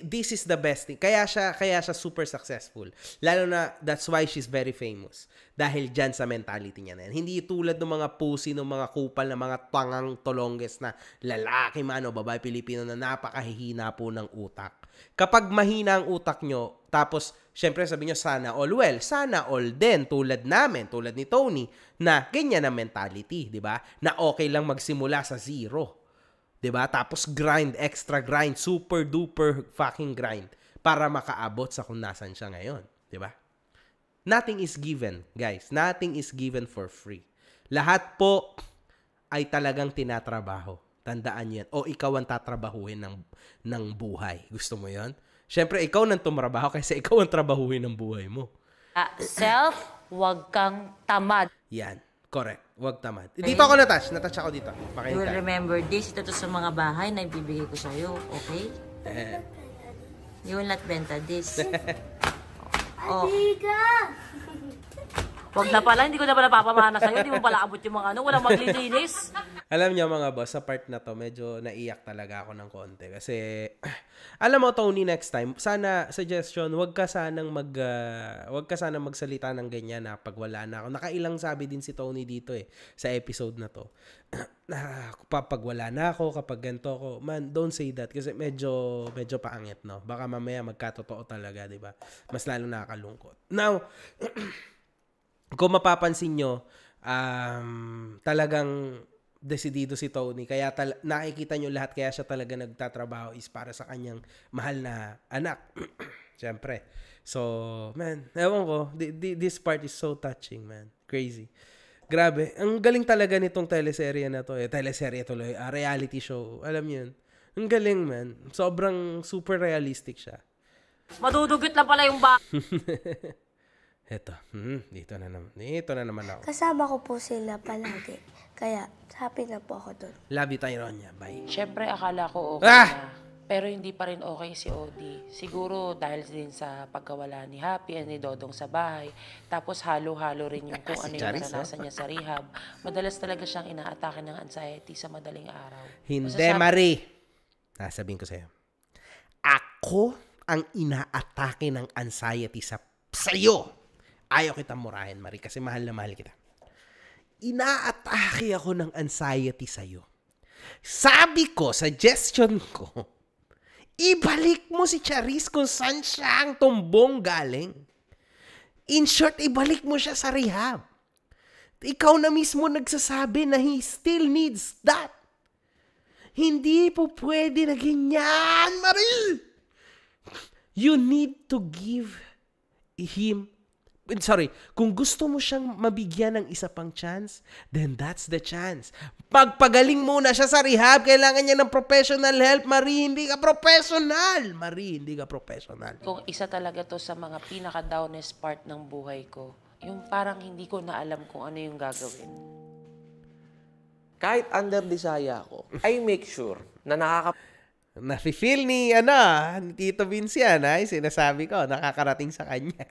This is the best thing. Kaya siya super successful. Lalo na, that's why she's very famous. Dahil dyan sa mentality niya na yan. Hindi tulad ng mga pusi, ng mga kupal, na mga tangang tolongges na lalaki man o babae Pilipino na napakahihina po ng utak. Kapag mahina ang utak nyo, tapos, syempre sabi nyo, sana all well. Sana all din, tulad namin, tulad ni Tony, na ganyan ang mentality, di ba? Na okay lang magsimula sa zero. Diba? Tapos grind, extra grind, super duper fucking grind para makaabot sa kung nasan siya ngayon. Diba? Nothing is given, guys. Nothing is given for free. Lahat po ay talagang tinatrabaho. Tandaan yan. O ikaw ang tatrabahuhin ng buhay. Gusto mo yon? Siyempre, ikaw nang tumrabaho kasi ikaw ang trabahuhin ng buhay mo. Wag kang tamad. Yan. Correct. Huwag tamad. Dito ako natouch. Natouch ako dito. You will remember this. Ito sa mga bahay na ibibigay ko sa'yo. Okay? You will not benta this. Adiga! Huwag na pala. Hindi ko na pala papamana sa'yo. Hindi mo pala abot yung mga walang maglilinis. Alam niyo mga boss, sa part na to, medyo naiyak talaga ako ng konti. Kasi, alam mo, Tony, next time, sana, suggestion, wag ka sanang magsalita ng ganyan na pag wala na ako. Nakailang sabi din si Tony dito sa episode na to. Kapag wala na ako, kapag ganito ako, man, don't say that. Kasi medyo paangit, no? Baka mamaya magkatotoo talaga, di ba? Mas lalo nakakalungkot. Now, kung mapapansin nyo, talagang desidido si Tony. Kaya nakikita nyo lahat, kaya siya talaga nagtatrabaho is para sa kanyang mahal na anak. Siyempre. So, man, ewan ko, this part is so touching, man. Crazy. Grabe. Ang galing talaga nitong teleserye na to. Teleserye tuloy. Reality show. Alam niyo yun. Ang galing, man. Sobrang super realistic siya. Madudugit lang pala yung Eto. Dito na naman ako. Kasama ko po sila palagi. Kaya, happy na po ako doon. Love you, Tyronia. Bye. Siyempre, akala ko okay na. Pero hindi pa rin okay si Odi. Siguro dahil din sa pagkawala ni Happy at ni Dodong sa bahay. Tapos halo-halo rin yung kung ano yung naranasan niya sa rehab. Madalas talaga siyang inaatake ng anxiety sa madaling araw. Hindi, Marie. Sabihin ko sa'yo. Ako ang inaatake ng anxiety sa'yo. Ayaw kitang murahin, Marie, kasi mahal na mahal kita. Inaatake ako ng anxiety sa'yo. Sabi ko, suggestion ko, ibalik mo si Charis kung saan siya ang tumbong galing. In short, ibalik mo siya sa rehab. Ikaw na mismo nagsasabi na he still needs that. Hindi po pwede na ganyan, Marie. You need to give him kung gusto mo siyang mabigyan ng isa pang chance, then that's the chance. Pagpagaling muna siya sa rehab, kailangan niya ng professional help. Marie, hindi ka professional. Marie, hindi ka professional. Kung isa talaga to sa mga pinaka-downest part ng buhay ko, yung parang hindi ko na alam kung ano yung gagawin. Kahit under desaya ako, I make sure na Nafe-feel ni Tito Vince yan, sinasabi ko, nakakarating sa kanya.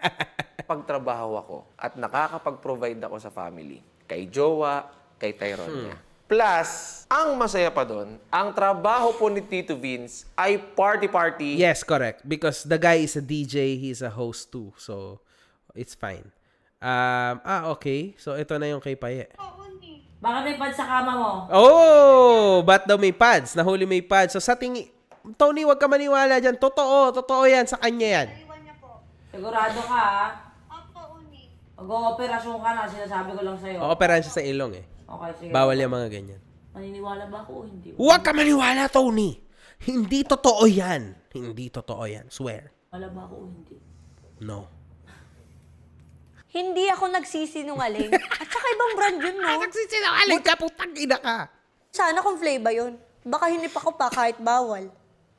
nakikipagtrabaho ako at nakakapag-provide ako sa family. Kay jowa, kay Tyrone niya. Plus, ang masaya pa doon, ang trabaho po ni Tito Vince ay party-party. Yes, correct. Because the guy is a DJ, he's a host too. So, it's fine. Okay. So, ito na yung kay Paye. Baka may pads sa kama mo. Oh! Ba't daw may pads? Nahuli may pads. So, sa tingin... Tony, wag ka maniwala dyan. Totoo yan. Sa kanya yan. Sigurado ka, ha? Mag-ooperasyon ka na. Sinasabi ko lang sa'yo. Ooperahan siya sa ilong eh. Okay, sige. Bawal yung mga ganyan. Maniniwala ba ako o hindi? Huwag ka maniwala, Tony! Hindi totoo yan. Hindi totoo yan. Swear. Wala ba ako o hindi? No. Hindi ako nagsisinungaling. At saka ibang brand yun, no? Nagsisinungaling ka, putang ina ka. Sana kung flavor yun. Baka hinip ako pa kahit bawal.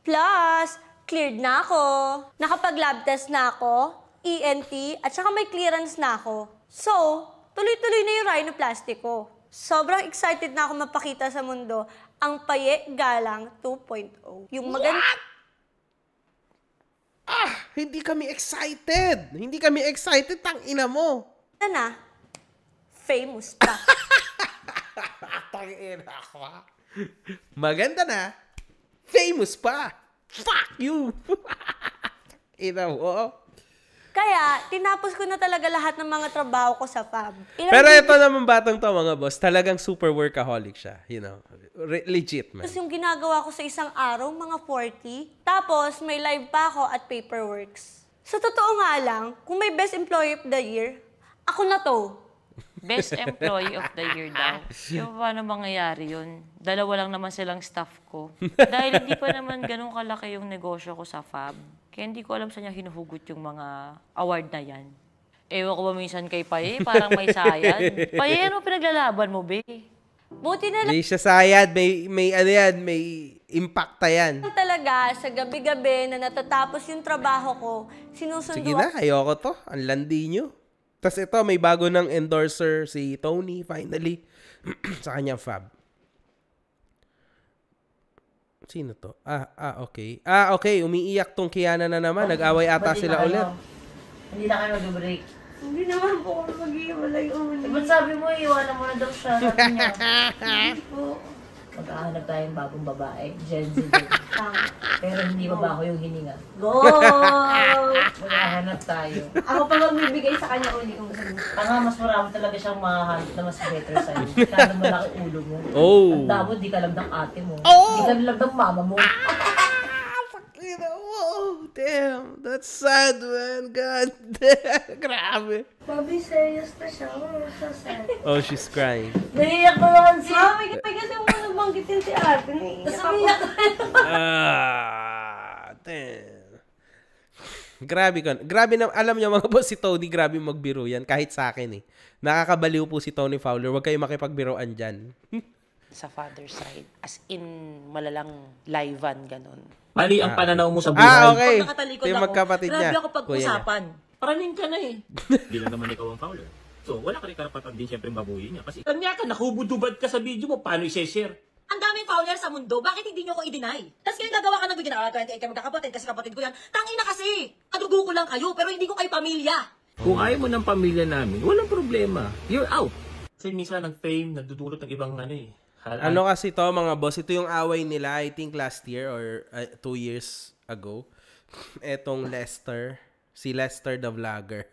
Plus, cleared na ako. Nakapag-lab test na ako. ENT. At saka may clearance na ako. So, tuloy-tuloy na yung rhinoplasty ko. Sobrang excited na ako mapakita sa mundo ang Paye Galang 2.0. Yung maganda... Hindi kami excited. Hindi kami excited, tang ina mo. Na, famous pa. Tang ina ako. Maganda na. Famous pa. Fuck you. Ina mo. Kaya, tinapos ko na talaga lahat ng mga trabaho ko sa fab. Pero ito naman batang to, mga boss, talagang super workaholic siya. You know, legit, man. Tapos yung ginagawa ko sa isang araw, mga 40. Tapos, may live pa ako at Paperworks. Sa totoo nga lang, kung may Best Employee of the Year, ako na to. Best Employee of the Year daw. Yung paano mangyayari yun? Dalawa lang naman silang staff ko. Dahil hindi pa naman ganun kalaki yung negosyo ko sa fab. Kaya hindi ko alam saan niya hinuhugot yung mga award na yan. Ewan ko ba minsan kay Paye, parang may sayad. Paye, ano pinaglalaban mo, be? Buti na lang. May siya sayad, may ano yan, may impacta yan. Talaga, sa gabi-gabi na natatapos yung trabaho ko, sinusundo. Sige na, ayoko to. Ang landi nyo. Tapos ito, may bago ng endorser, si Tony, finally, sa kanyang fab. Sino to? Okay. Okay. Umiiyak tong Kiana na naman. Nag-away ata sila ulit. Hindi na kayo mag-break. Hindi naman po ako mag-iwalay ulit. Ba't sabi mo, iwanan mo na daw siya? Sabi niya. Hindi po. Mag-ahanap tayong bagong babae. Gen Z. Pero hindi ba ako yung hininga? Go! Mag-ahanap tayo. Ako pa magbibigay sa kanya uli kung gusto. Tanga, mas marami talaga siyang mahahanap na mas better sa'yo. Kaya malaki ulo mo. Oh! Ang damo, di ka lang ng ate mo. Oh! Di ka lang ng mama mo. Oh, damn. That's sad, man. God damn. Grabe. Bobby, serious na siya. So sad. Oh, she's crying. Naiiyak na naman si... Mami, kasi mo nabanggitin si ate. Tapos umiyak na. Damn. Grabe na, alam niyo mga boss, si Tony, grabe magbiro yan. Kahit sa akin eh. Nakakabaliw po si Tony Fowler. Huwag kayo makipagbiroan dyan. Sa father side. As in, malalang live-an, ganun. Mali ang pananaw mo sa buhay. Okay. Pag nakatalikod Ito yung ako, magkapatid niya. grabe ako pag-usapan. Paraning ka na eh. Hindi lang naman ikaw ang fouler. So, wala ka rin karapatan din siyempre mabuhay niya. Kasi Kanya ka, nakubudubad ka sa video mo, paano i-share? Ang daming fouler sa mundo, bakit hindi nyo ko i-deny? Tapos kayo gagawa ka ng video na 28 kayo magkakapatid kasi kapatid ko yan. Tangina kasi! Kadugo ko lang kayo, pero hindi ko kayo pamilya. kung ayaw mo ng pamilya namin, walang problema. You're out. Kasi minsan ang fame, nagdudulot ng ibang ano eh. Ano kasi to mga boss, ito yung away nila, I think last year or 2 years ago. Etong Lester, si Lester the vlogger.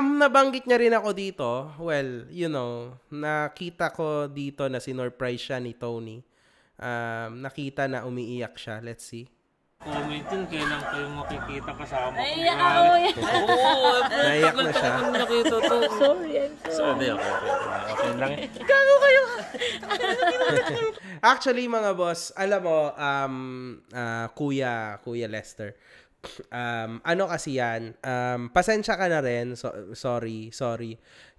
Nabanggit niya rin ako dito. Well, you know, nakita ko dito na sinurprise siya ni Tony. Nakita na umiiyak siya. Let's see. Commentin, kailan kayo makikita kasama ko. Naiyak ako yan. Oo, naiyak na siya. Nakita to. Sorry, I'm sorry. Okay lang. Gago kayo. Actually, mga boss, alam mo, Kuya Lester, ano kasi yan, pasensya ka na rin, sorry.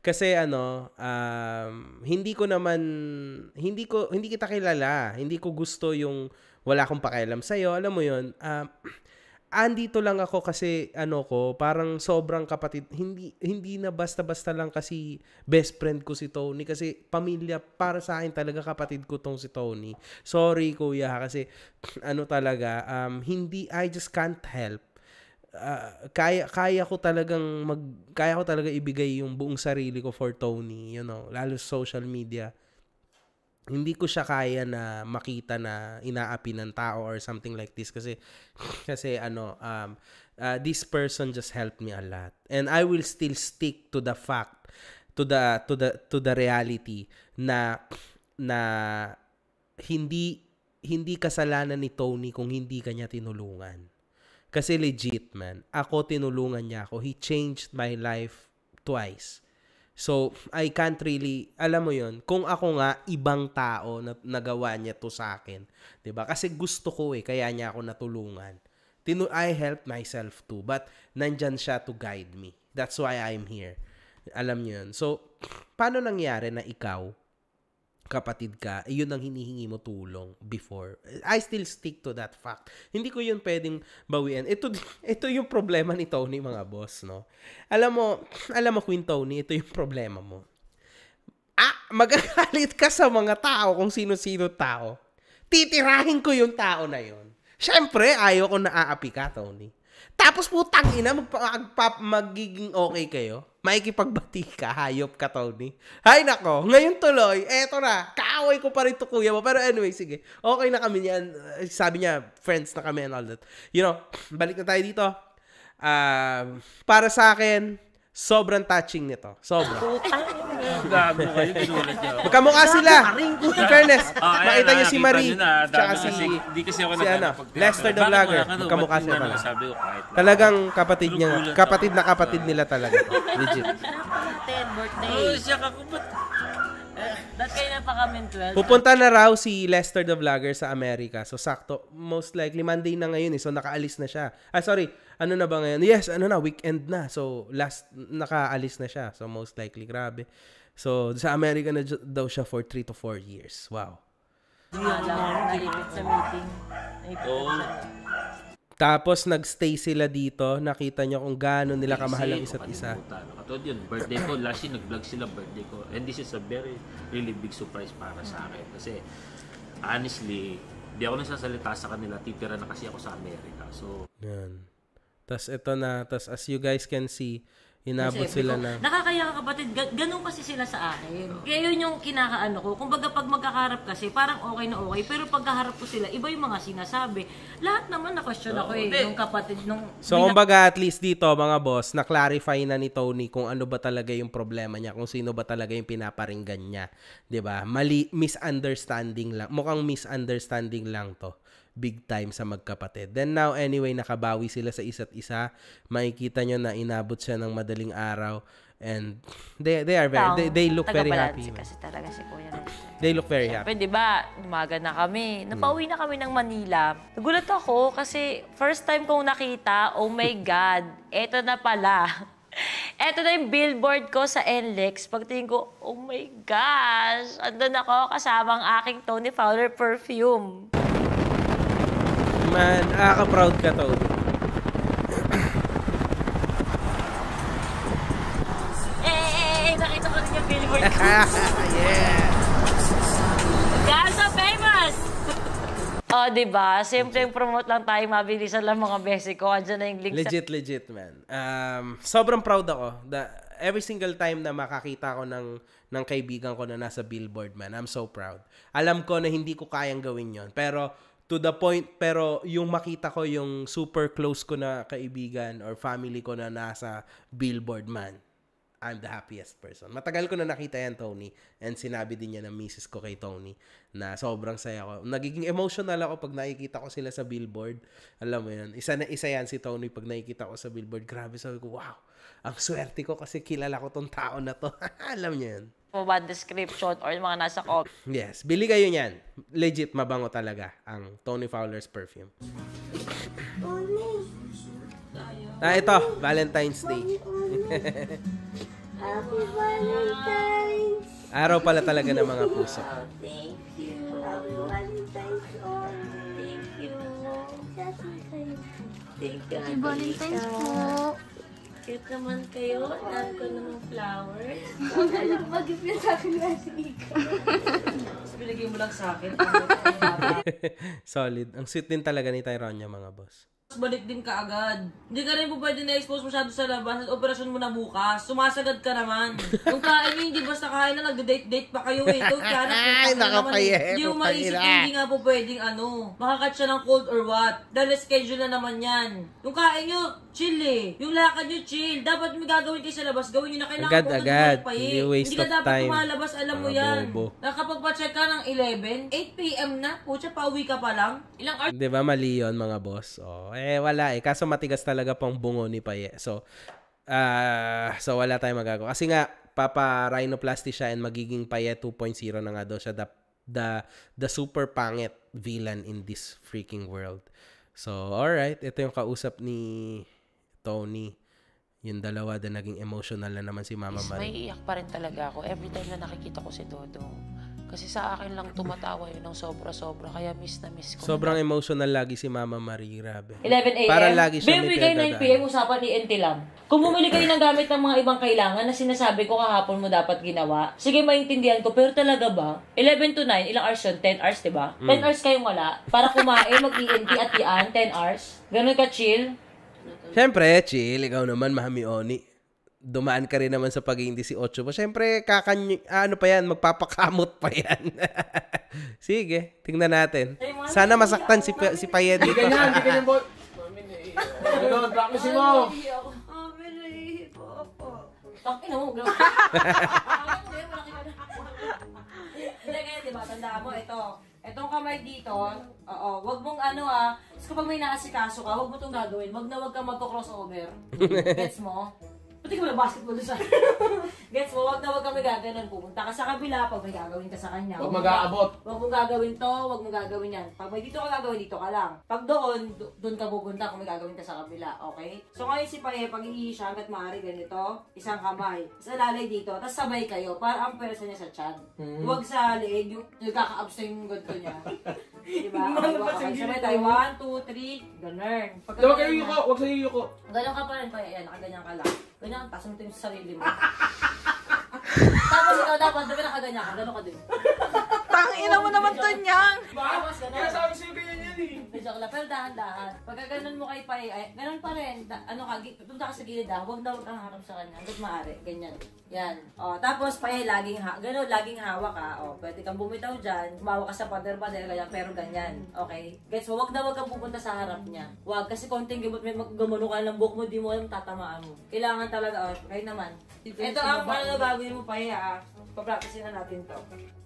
Kasi hindi kita kilala, hindi ko gusto yung wala akong pakialam sa'yo, alam mo yun, andito lang ako kasi parang sobrang kapatid, hindi na basta-basta lang kasi best friend ko si Tony, kasi pamilya, para sa akin talaga kapatid ko tong si Tony. Sorry kuya kasi talaga, I just can't help kaya ko talaga ibigay yung buong sarili ko for Tony, you know, lalo sa social media. Hindi ko siya kaya na makita na inaapi ng tao or something like this kasi this person just helped me a lot, and I will still stick to the fact, to the reality na hindi kasalanan ni Tony kung hindi kanya tinulungan. Kasi legit, man, ako tinulungan niya ako. He changed my life twice. So, I can't really, alam mo yon, kung ako nga, ibang tao na nagawa niya to sa akin. 'Di ba? Kasi gusto ko kaya niya ako natulungan. I helped myself too, but nandyan siya to guide me. That's why I'm here. Alam niyo yun. So, paano nangyari na ikaw, kapatid ka, yun ang hinihingi mo tulong before? I still stick to that fact. Hindi ko yun pwedeng bawian. Ito yung problema ni Tony, mga boss, no? Alam mo, Queen Tony, ito yung problema mo. Magagalit ka sa mga tao kung sino-sino tao. Titirahin ko yung tao na yun. Siyempre, ayaw ko naaapi ka, Tony. Tapos putang ina, magiging okay kayo. Makikipagbati ka, hayop ka, Tony. Hay nako, ngayon tuloy, eto na, kaaway ko pa rin to kuya mo. Pero anyway, sige, okay na kami niyan. Sabi niya, friends na kami and all that. You know, balik na tayo dito. Para sa akin, sobrang touching nito. Sobrang. Gago kayo, ginulat niya. Kamukha sila. In fairness, makita niyo si Marie, tsaka si Lester the Vlogger. Kamukha sila pala. Talagang kapatid nila talaga. Legit. Birthday. Siya kakubat. Dahil kayo na pa kami 12. Pupunta na raw si Lester the Vlogger sa Amerika. So, sakto. Most likely, Monday na ngayon. So, nakaalis na siya. Ano na ba ngayon? Yes, weekend na. So, nakaalis na siya. So, most likely, grabe. So, sa Amerika na daw siya for 3 to 4 years. Wow. Nalipit sa meeting. Tapos, nagstay sila dito. Nakita niyo kung gaano nila kamahal ang isa't isa. Katulad yun, birthday ko. Last year, nag-vlog sila birthday ko. And this is a very, really big surprise para sa akin. Kasi, honestly, di ako nagsasalita sa kanila. Titira na kasi ako sa Amerika. So, yan. Tas ito na, as you guys can see, inabot sila na. Nakakaya ka, kapatid, ganun kasi sila sa akin. Kaya yun yung kinakaano ko. Kumbaga pag magkakaharap kasi, parang okay na okay. Pero pagkaharap ko sila, iba yung mga sinasabi. Lahat naman na-question ako nung kapatid. So kumbaga at least dito, mga boss, na-clarify na ni Tony kung ano ba talaga yung problema niya, kung sino ba talaga yung pinaparinggan niya. 'Di ba? Misunderstanding lang. Mukhang misunderstanding lang to. Big time sa magkapatid. Then now, anyway, nakabawi sila sa isa't isa. Makikita nyo na inabot siya ng madaling araw. And they are very, they look very happy. Kasi talaga si Kuya Lester. They look very happy. Siyempre, diba, umaga na kami. Napauwi na kami ng Manila. Nagulat ako kasi first time kong nakita, oh my God, eto na pala. Eto na yung billboard ko sa NLEX. Pagtingin ko, oh my gosh, andun ako kasama ang aking Tony Fowler perfume. Man, nakaka-proud ka, Tony. Nakita ko rin yung billboard ko. Yeah! God, so famous! Diba? Siyempre, promote lang tayo, mabilisan lang mga besi ko. Andiyan na yung link legit, man. Sobrang proud ako. Every single time na makakita ko ng kaibigan ko na nasa billboard, man, I'm so proud. Alam ko na hindi ko kayang gawin yon, pero to the point, pero yung makita ko yung super close ko na kaibigan or family ko na nasa billboard, man, I'm the happiest person. Matagal ko na nakita yan, Tony, and sinabi din niya ng misis ko kay Tony na sobrang saya ko. Nagiging emotional ako pag nakikita ko sila sa billboard. Alam mo yun, isa yan si Tony pag nakikita ko sa billboard. Grabe, sabi ko, wow, ang swerte ko kasi kilala ko tong tao na to. Alam niyo yun. Bad description or mga nasa copy. Yes, bili kayo niyan. Legit, mabango talaga ang Tony Fowler's perfume. Ito, Valentine's Day. Happy Valentine's! Araw pala talaga ng mga puso. Thank you. Happy Valentine's all. Thank you. Thank you. Happy Valentine's po. Cute naman kayo. Love ko naman flowers. Mag-gift na sa akin na si Ika. Tapos binigay mo lang sa akin. Solid. Ang sweet din talaga ni Tyronia, mga boss. balik din ka agad. Hindi ka rin po pwede na-expose masyado sa labas at operasyon mo na bukas. Sumasagad ka naman. Yung kain nyo, hindi basta kain na nagde-date-date pa kayo eh. Ito, kaya hindi mo maisip hindi nga po pwedeng makakat siya ng cold or what. Dahil schedule na naman yan. Yung kain nyo, chill eh. Yung lakad nyo, chill. Dapat may gagawin kayo sa labas, gawin nyo na kailangan agad. Hindi waste ka of dapat time. kumalabas, alam mo yan. Nakapagpa-check ka ng 11, 8 p.m. na, pucha, pauwi ka pa lang. Ilang hours? Di ba mali yun, mga boss? Wala eh. Kaso matigas talaga pang bungo ni Paye. So wala tayong magagawa. Kasi nga, papa-rhinoplasty siya and magiging Paye 2.0 na nga daw siya. The super pangit villain in this freaking world. So, alright. Ito yung kausap ni Tony. Yung dalawa na naging emotional na naman si Mama Marie. May iyak pa rin talaga ako every time na nakikita ko si Dodong. Kasi sa akin lang tumatawa yun ng sobra-sobra. Kaya miss na miss ko. Sobrang emotional lagi si Mama Marie. Grabe. 11 a.m. Para lagi siya may kayo 9 p.m. usapan ni NT Lam. Kung bumili kayo ng gamit ng mga ibang kailangan na sinasabi ko kahapon mo dapat ginawa, sige, maintindihan ko. Pero talaga ba? 11 to 9, ilang hours yun? 10 hours, diba? 10 hours kayong wala. Para kumain, mag-ENT at yan, 10 hours. Ganun ka chill. Siyempre, chill. Ikaw naman, Mami Oni. Dumaan ka rin naman sa pagiging 18 mo. Siyempre, magpapakamot pa yan. Sige, tingnan natin. Sana masaktan si Paye dito. Hindi ganyan, boy. Ganun, practice mo. Takin mo, gano'n. Hindi kaya, diba? Tandaan mo, itong kamay dito, wag mong kapag may naasikaso ka, wag mo itong gagawin. Wag kang magko-crossover. Gets mo? Pati ka wala basketball doon sa... Gets mo, wag kami gagawin. Pupunta ka sa kabila pag may gagawin ka sa kanya. Wag mag-aabot. Wag mong gagawin to, wag mong gagawin yan. Pag may dito ka gagawin, dito ka lang. Pag doon ka pupunta kung may gagawin ka sa kabila. Okay? So ngayon si Paye, pag iisya hanggat maaari ganito, isang kamay. Sa lalay dito, tapos sabay kayo para ang pwersa niya sa tiyan. Huwag sa leeg, yung kaka-abs yung ganito niya. Diba? Okay, sabay tayo. 1, 2, 3, ganun. Huwag kayo yuko, huwag sa yuko. Ganyan ka pa rin, Paye. Ayan, nakaganyan ka lang. Ganyan, taas mo ito yung sarili mo. Tapos ikaw dapat, dapat nakaganyan ka. Gano'n ka din. Tangina mo naman to niyang. Tapos gano'n. Kaya sabi sa'yo ganyan yan eh. Pero dahan-dahan. Pagka ganun mo kay Paye, ganun pa rin. Punta ka sa gilid huwag kang harap sa kanya. Hanggat maaari. Ganyan. Yan. Tapos Paye, laging hawak ka. Pwede kang bumitaw dyan. Humawa ka sa pader-pader, pero ganyan. Okay? Gets mo, wag kang pupunta sa harap niya. Wag, kasi konting gimot, may gumano ka ng buhok mo, di mo alam tatamaan mo. Kailangan talaga, kayo naman. Ito ang gagawin mo, Paye, pa-practicein na natin to.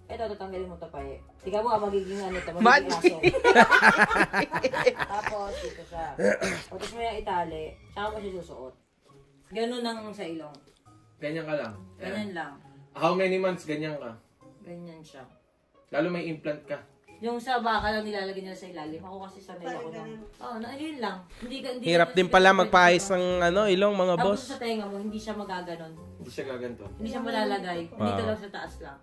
Ito, tatanggalin mo to, Paye. Tika mo, magiging magiging aso. Tapos, dito siya. Tapos mo yung itali, saka mo siya susuot. Ganun lang sa ilong. Ganyan ka lang. Ganyan lang. How many months ganyan ka? Ganyan siya. Lalo may implant ka. Yung sa baka lang nilalagay nila sa ilalim. Ako kasi sanay ako ng... yun lang. Hirap din pala magpaayos ng ilong, mga boss. Tapos sa tenga mo, hindi siya magaganon. Hindi siya gaganto. Hindi siya malalagay. Dito lang sa taas lang.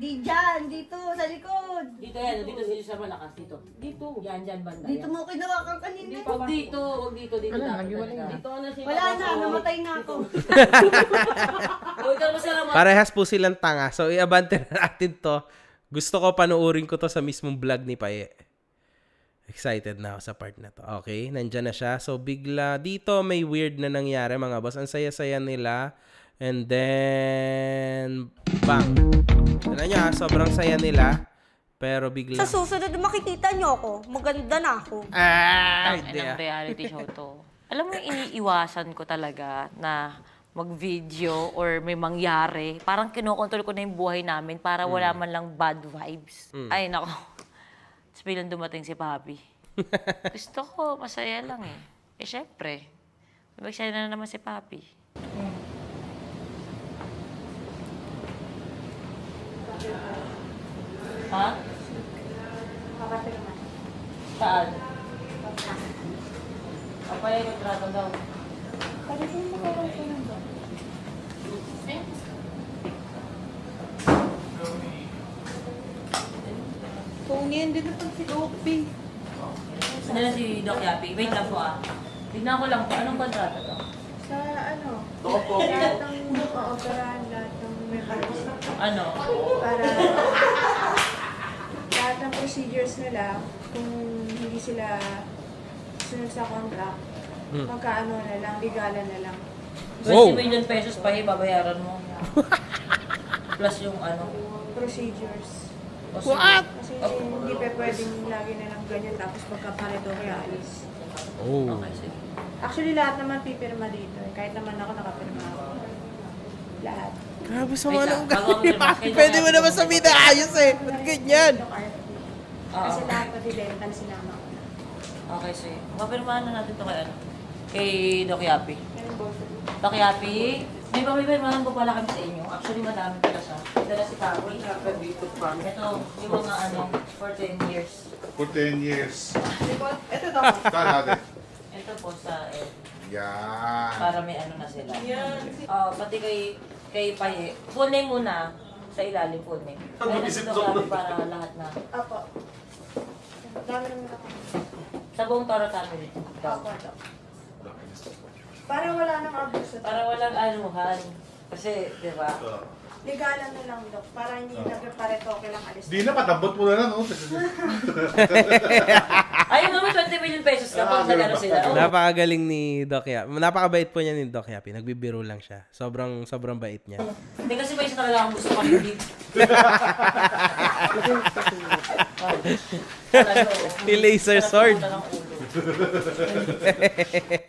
Di dyan, dito, sa likod. Dito siya malakas. Dito. Yan, banda. Dito mo kinawakan kanina. Wag dito. Wala na, namatay na ako. Parehas po silang tanga. So, i-abante na natin to. Gusto ko panuorin ko to sa mismong vlog ni Paye. Excited na ako sa part na to. Okay, nandyan na siya. So, bigla dito may weird na nangyari, mga boss. Ang saya-saya nila. And then, bang. Tignan nyo, sobrang saya nila. Pero bigla... Sa susunod makikita nyo ako. Maganda na ako. Ang reality show to. Alam mo, iniiwasan ko talaga na mag-video or may mangyari. Parang kinokontrol ko na yung buhay namin para wala man lang bad vibes. Ay, nako. Tapos bilang dumating si Papi. Gusto ko, masaya lang eh. Syempre. Magsaya na naman si Papi. Ha? Saan? Papaya yung trato daw. Pwede po magkaroon ko ng doon. Tony, hindi na pag si Opi. Saan na si Doc Yapi? Wait lang po Tignan ko lang po. Anong kontrata to? Sa lahat ng operahan, lahat ng mechanism. Ano? Para lahat ng procedures nila, kung hindi sila susunod sa contract, magkaano na lang, ligalan na lang. 20 million pesos pa babayaran mo. Plus yung procedures. What? Kasi hindi pa pwedeng lagi na lang ganyan tapos pagkapareto kaya alis. Okay, sige. Actually, lahat naman pipirma dito. Kahit naman ako nakapirma ako. Lahat. Grabe sama ng gawin. Pwede mo naman sabihin na ayos eh. Ba't ganyan? Kasi lahat pati dental sinama ko na. Okay, sige. Mapirmahan na natin ito kay Doc Yapi. Doc Yapi, may pamipirmahan ko pala kami sa inyo. Actually, madami pala siya. Dala si Papi. Ito, yung mga for 10 years. For 10 years. Ito daw. Saan natin? Ito po sa Yan. para may na sila. Pati kay Paye. Full name muna. Sa ilalim full name. Ay, nandito kami para lahat na. Apo. Dami naman ako. Sa buong Toro family. Apo. Para wala nang abuso. Para walang anuhan. Kasi, di ba? Ligalan na lang, Dok. Para hindi nagpareto lang alis. Di na, patambot mo na lang. Ay, naman 20 million pesos na pag nagano sila. Napakagaling ni Doc Yapi. Napakabait po niya ni Doc Yapi. Nagbibiro lang siya. Sobrang bait niya. Hindi kasi may isa talaga akong gusto kami dito. Ni laser sword.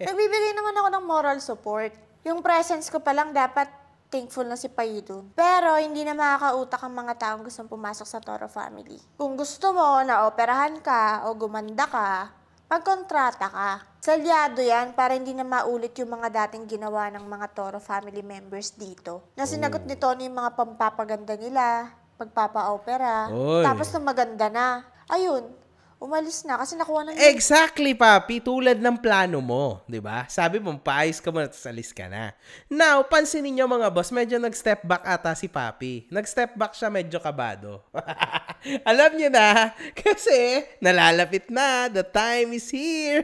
Nagbibigay naman ako ng moral support. Yung presence ko pa lang dapat thankful na si Payi dun. Pero hindi na makakautak ang mga taong gustong pumasok sa Toro family. Kung gusto mo na operahan ka o gumanda ka, magkontrata ka. Salyado yan para hindi na maulit yung mga dating ginawa ng mga Toro family members dito. Na sinagot ni Tony yung mga pampapaganda nila, pagpapa-opera, tapos na maganda na. Ayun, umalis na kasi nakuha ng... Exactly, Papi. Tulad ng plano mo. Diba? Sabi mo, paayos ka muna at alis ka na. Now, pansinin nyo mga boss, medyo nag-step back ata si Papi. Nag-step back siya, medyo kabado. Alam nyo na, kasi nalalapit na. The time is here.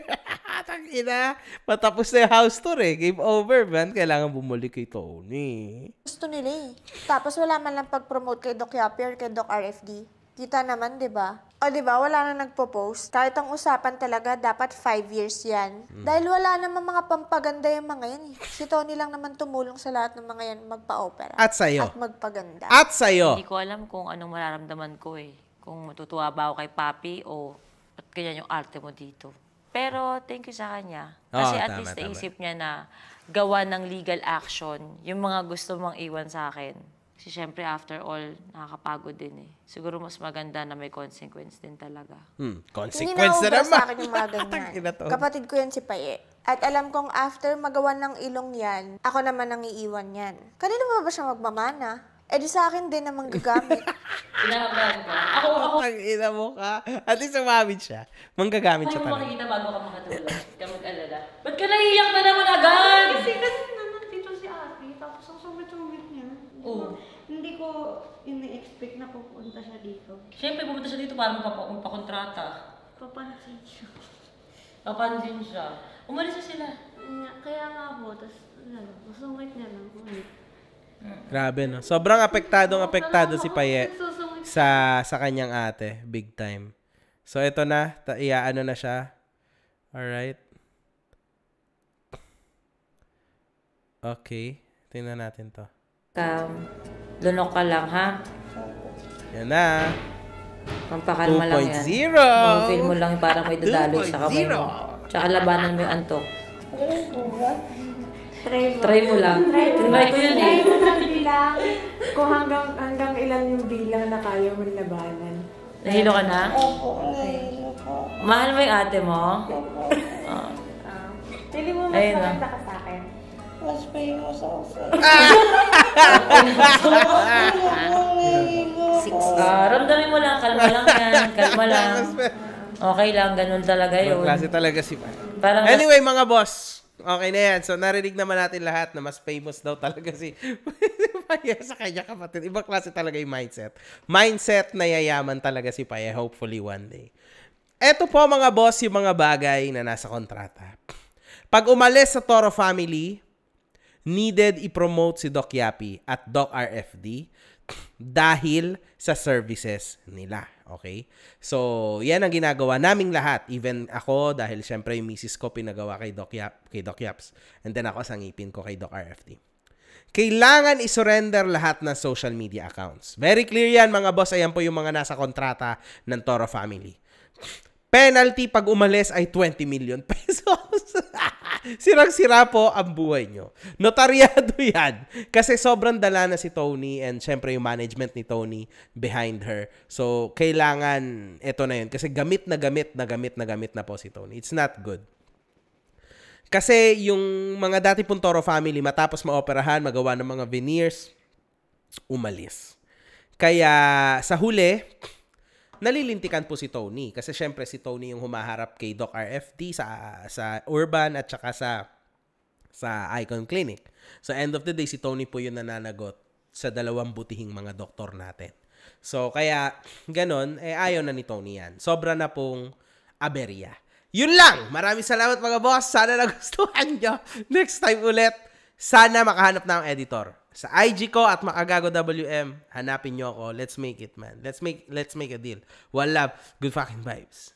Tangina. Matapos na yung house tour eh. Game over, man. Kailangan bumalik kay Tony. Gusto nila eh. Tapos wala man lang pag-promote kay Doc Yapi or kay Doc RFD. Kita naman, di ba? O di ba, wala na nagpo-post. Kahit ang usapan talaga, dapat 5 years yan. Dahil wala naman mga pampaganda yung mga yan. Si Tony lang naman tumulong sa lahat ng mga yan magpa-opera. At sa'yo. At magpaganda. At sa'yo. Hindi ko alam kung anong mararamdaman ko eh. Kung matutuwa ba ako kay Papi o at ganyan yung arte mo dito. Pero thank you sa kanya. Kasi at least naisip niya na gawa ng legal action yung mga gusto mong iwan sa akin. Kasi syempre, after all, nakakapagod din eh. Siguro mas maganda na may consequence din talaga. Consequence na naman. Sa akin yung mga ganyan. Kapatid ko yan si Paye. At alam kong after magawan ng ilong yan, ako naman ang iiwan yan. Kanino ba siya magmamana? Eh di sa akin din naman gagamit. Ginagamit ka? Ako. Ang ina mo ka. At least umamit siya. Manggagamit siya Paano mo pa rin. makikita bago ka makatulog? Ka mag-alala. Ba't ka naiiyak na naman agad? Kasi nandito si ate, tapos ang sumit-sumit niya. Oo. Hindi ko ini-expect na pupunta siya dito. Siyempre, pumunta siya dito para magpakontrata. Papansin siya. Papansin siya. Umalis na sila. Kaya nga po, tapos sumit niya lang. Grabe, no? Sobrang apektado si Paye sa kanyang ate. Big time. So, ito na. Iaano na siya. Alright. Okay. Tingnan natin to. Lunok ka lang, ha? Yan na. Pampakalma lang yan. 2.0. Feel mo lang parang may dadaloy sa kamay mo. Tsaka labanan mo yung antok. Try mo lang. Try ko yun eh. Try mo lang bilang kung hanggang ilan yung bilang na kaya mo labanan. Nahilo ka na? Opo, nahilo ko. Mahal mo yung ate mo? Pili mo mas maganda ka sa akin. Mas famous ako sa ramdamin mo lang, kalma lang yan. Kalma lang. Okay lang, ganun talaga yun. Klase talaga si Paye. Anyway, mga boss. Okay na yan. So, narinig naman natin lahat na mas famous daw talaga si Paye sa kanya kapatid. Ibang klase talaga yung mindset. Mindset na yayaman talaga si Paye. Hopefully one day. Eto po mga boss, yung mga bagay na nasa kontrata. Pag umalis sa Toro family, needed i-promote si Doc Yapi at Doc RFD dahil sa services nila. Okay? So, yan ang ginagawa naming lahat. Even ako, dahil syempre yung misis ko pinagawa kay Doc Yaps. And then ako sa ngipin ko kay Doc RFT. Kailangan isurrender lahat ng social media accounts. Very clear yan, mga boss. Ayan po yung mga nasa kontrata ng Toro family. Penalty pag umalis ay 20 million pesos. Sirang-sira po ang buhay nyo. Notaryado yan. Kasi sobrang dala na si Tony and syempre yung management ni Tony behind her. So, kailangan, ito na yun. Kasi gamit na po si Tony. It's not good. Kasi yung mga dati pong Toro family, matapos maoperahan, magawa ng mga veneers, umalis. Kaya sa huli, nalilintikan po si Tony. Kasi syempre si Tony yung humaharap kay Doc RFT sa Urban at saka sa Icon Clinic. So end of the day, si Tony po yung nananagot sa dalawang butihing mga doktor natin. So kaya ganon, ayaw na ni Tony yan. Sobra na pong aberya. Yun lang! Maraming salamat mga boss. Sana nagustuhan nyo. Next time ulit, sana makahanap na ang editor. Sa IG ko at Makagago WM, hanapin nyo ako. Let's make it, man. Let's make a deal. One love. Good fucking vibes.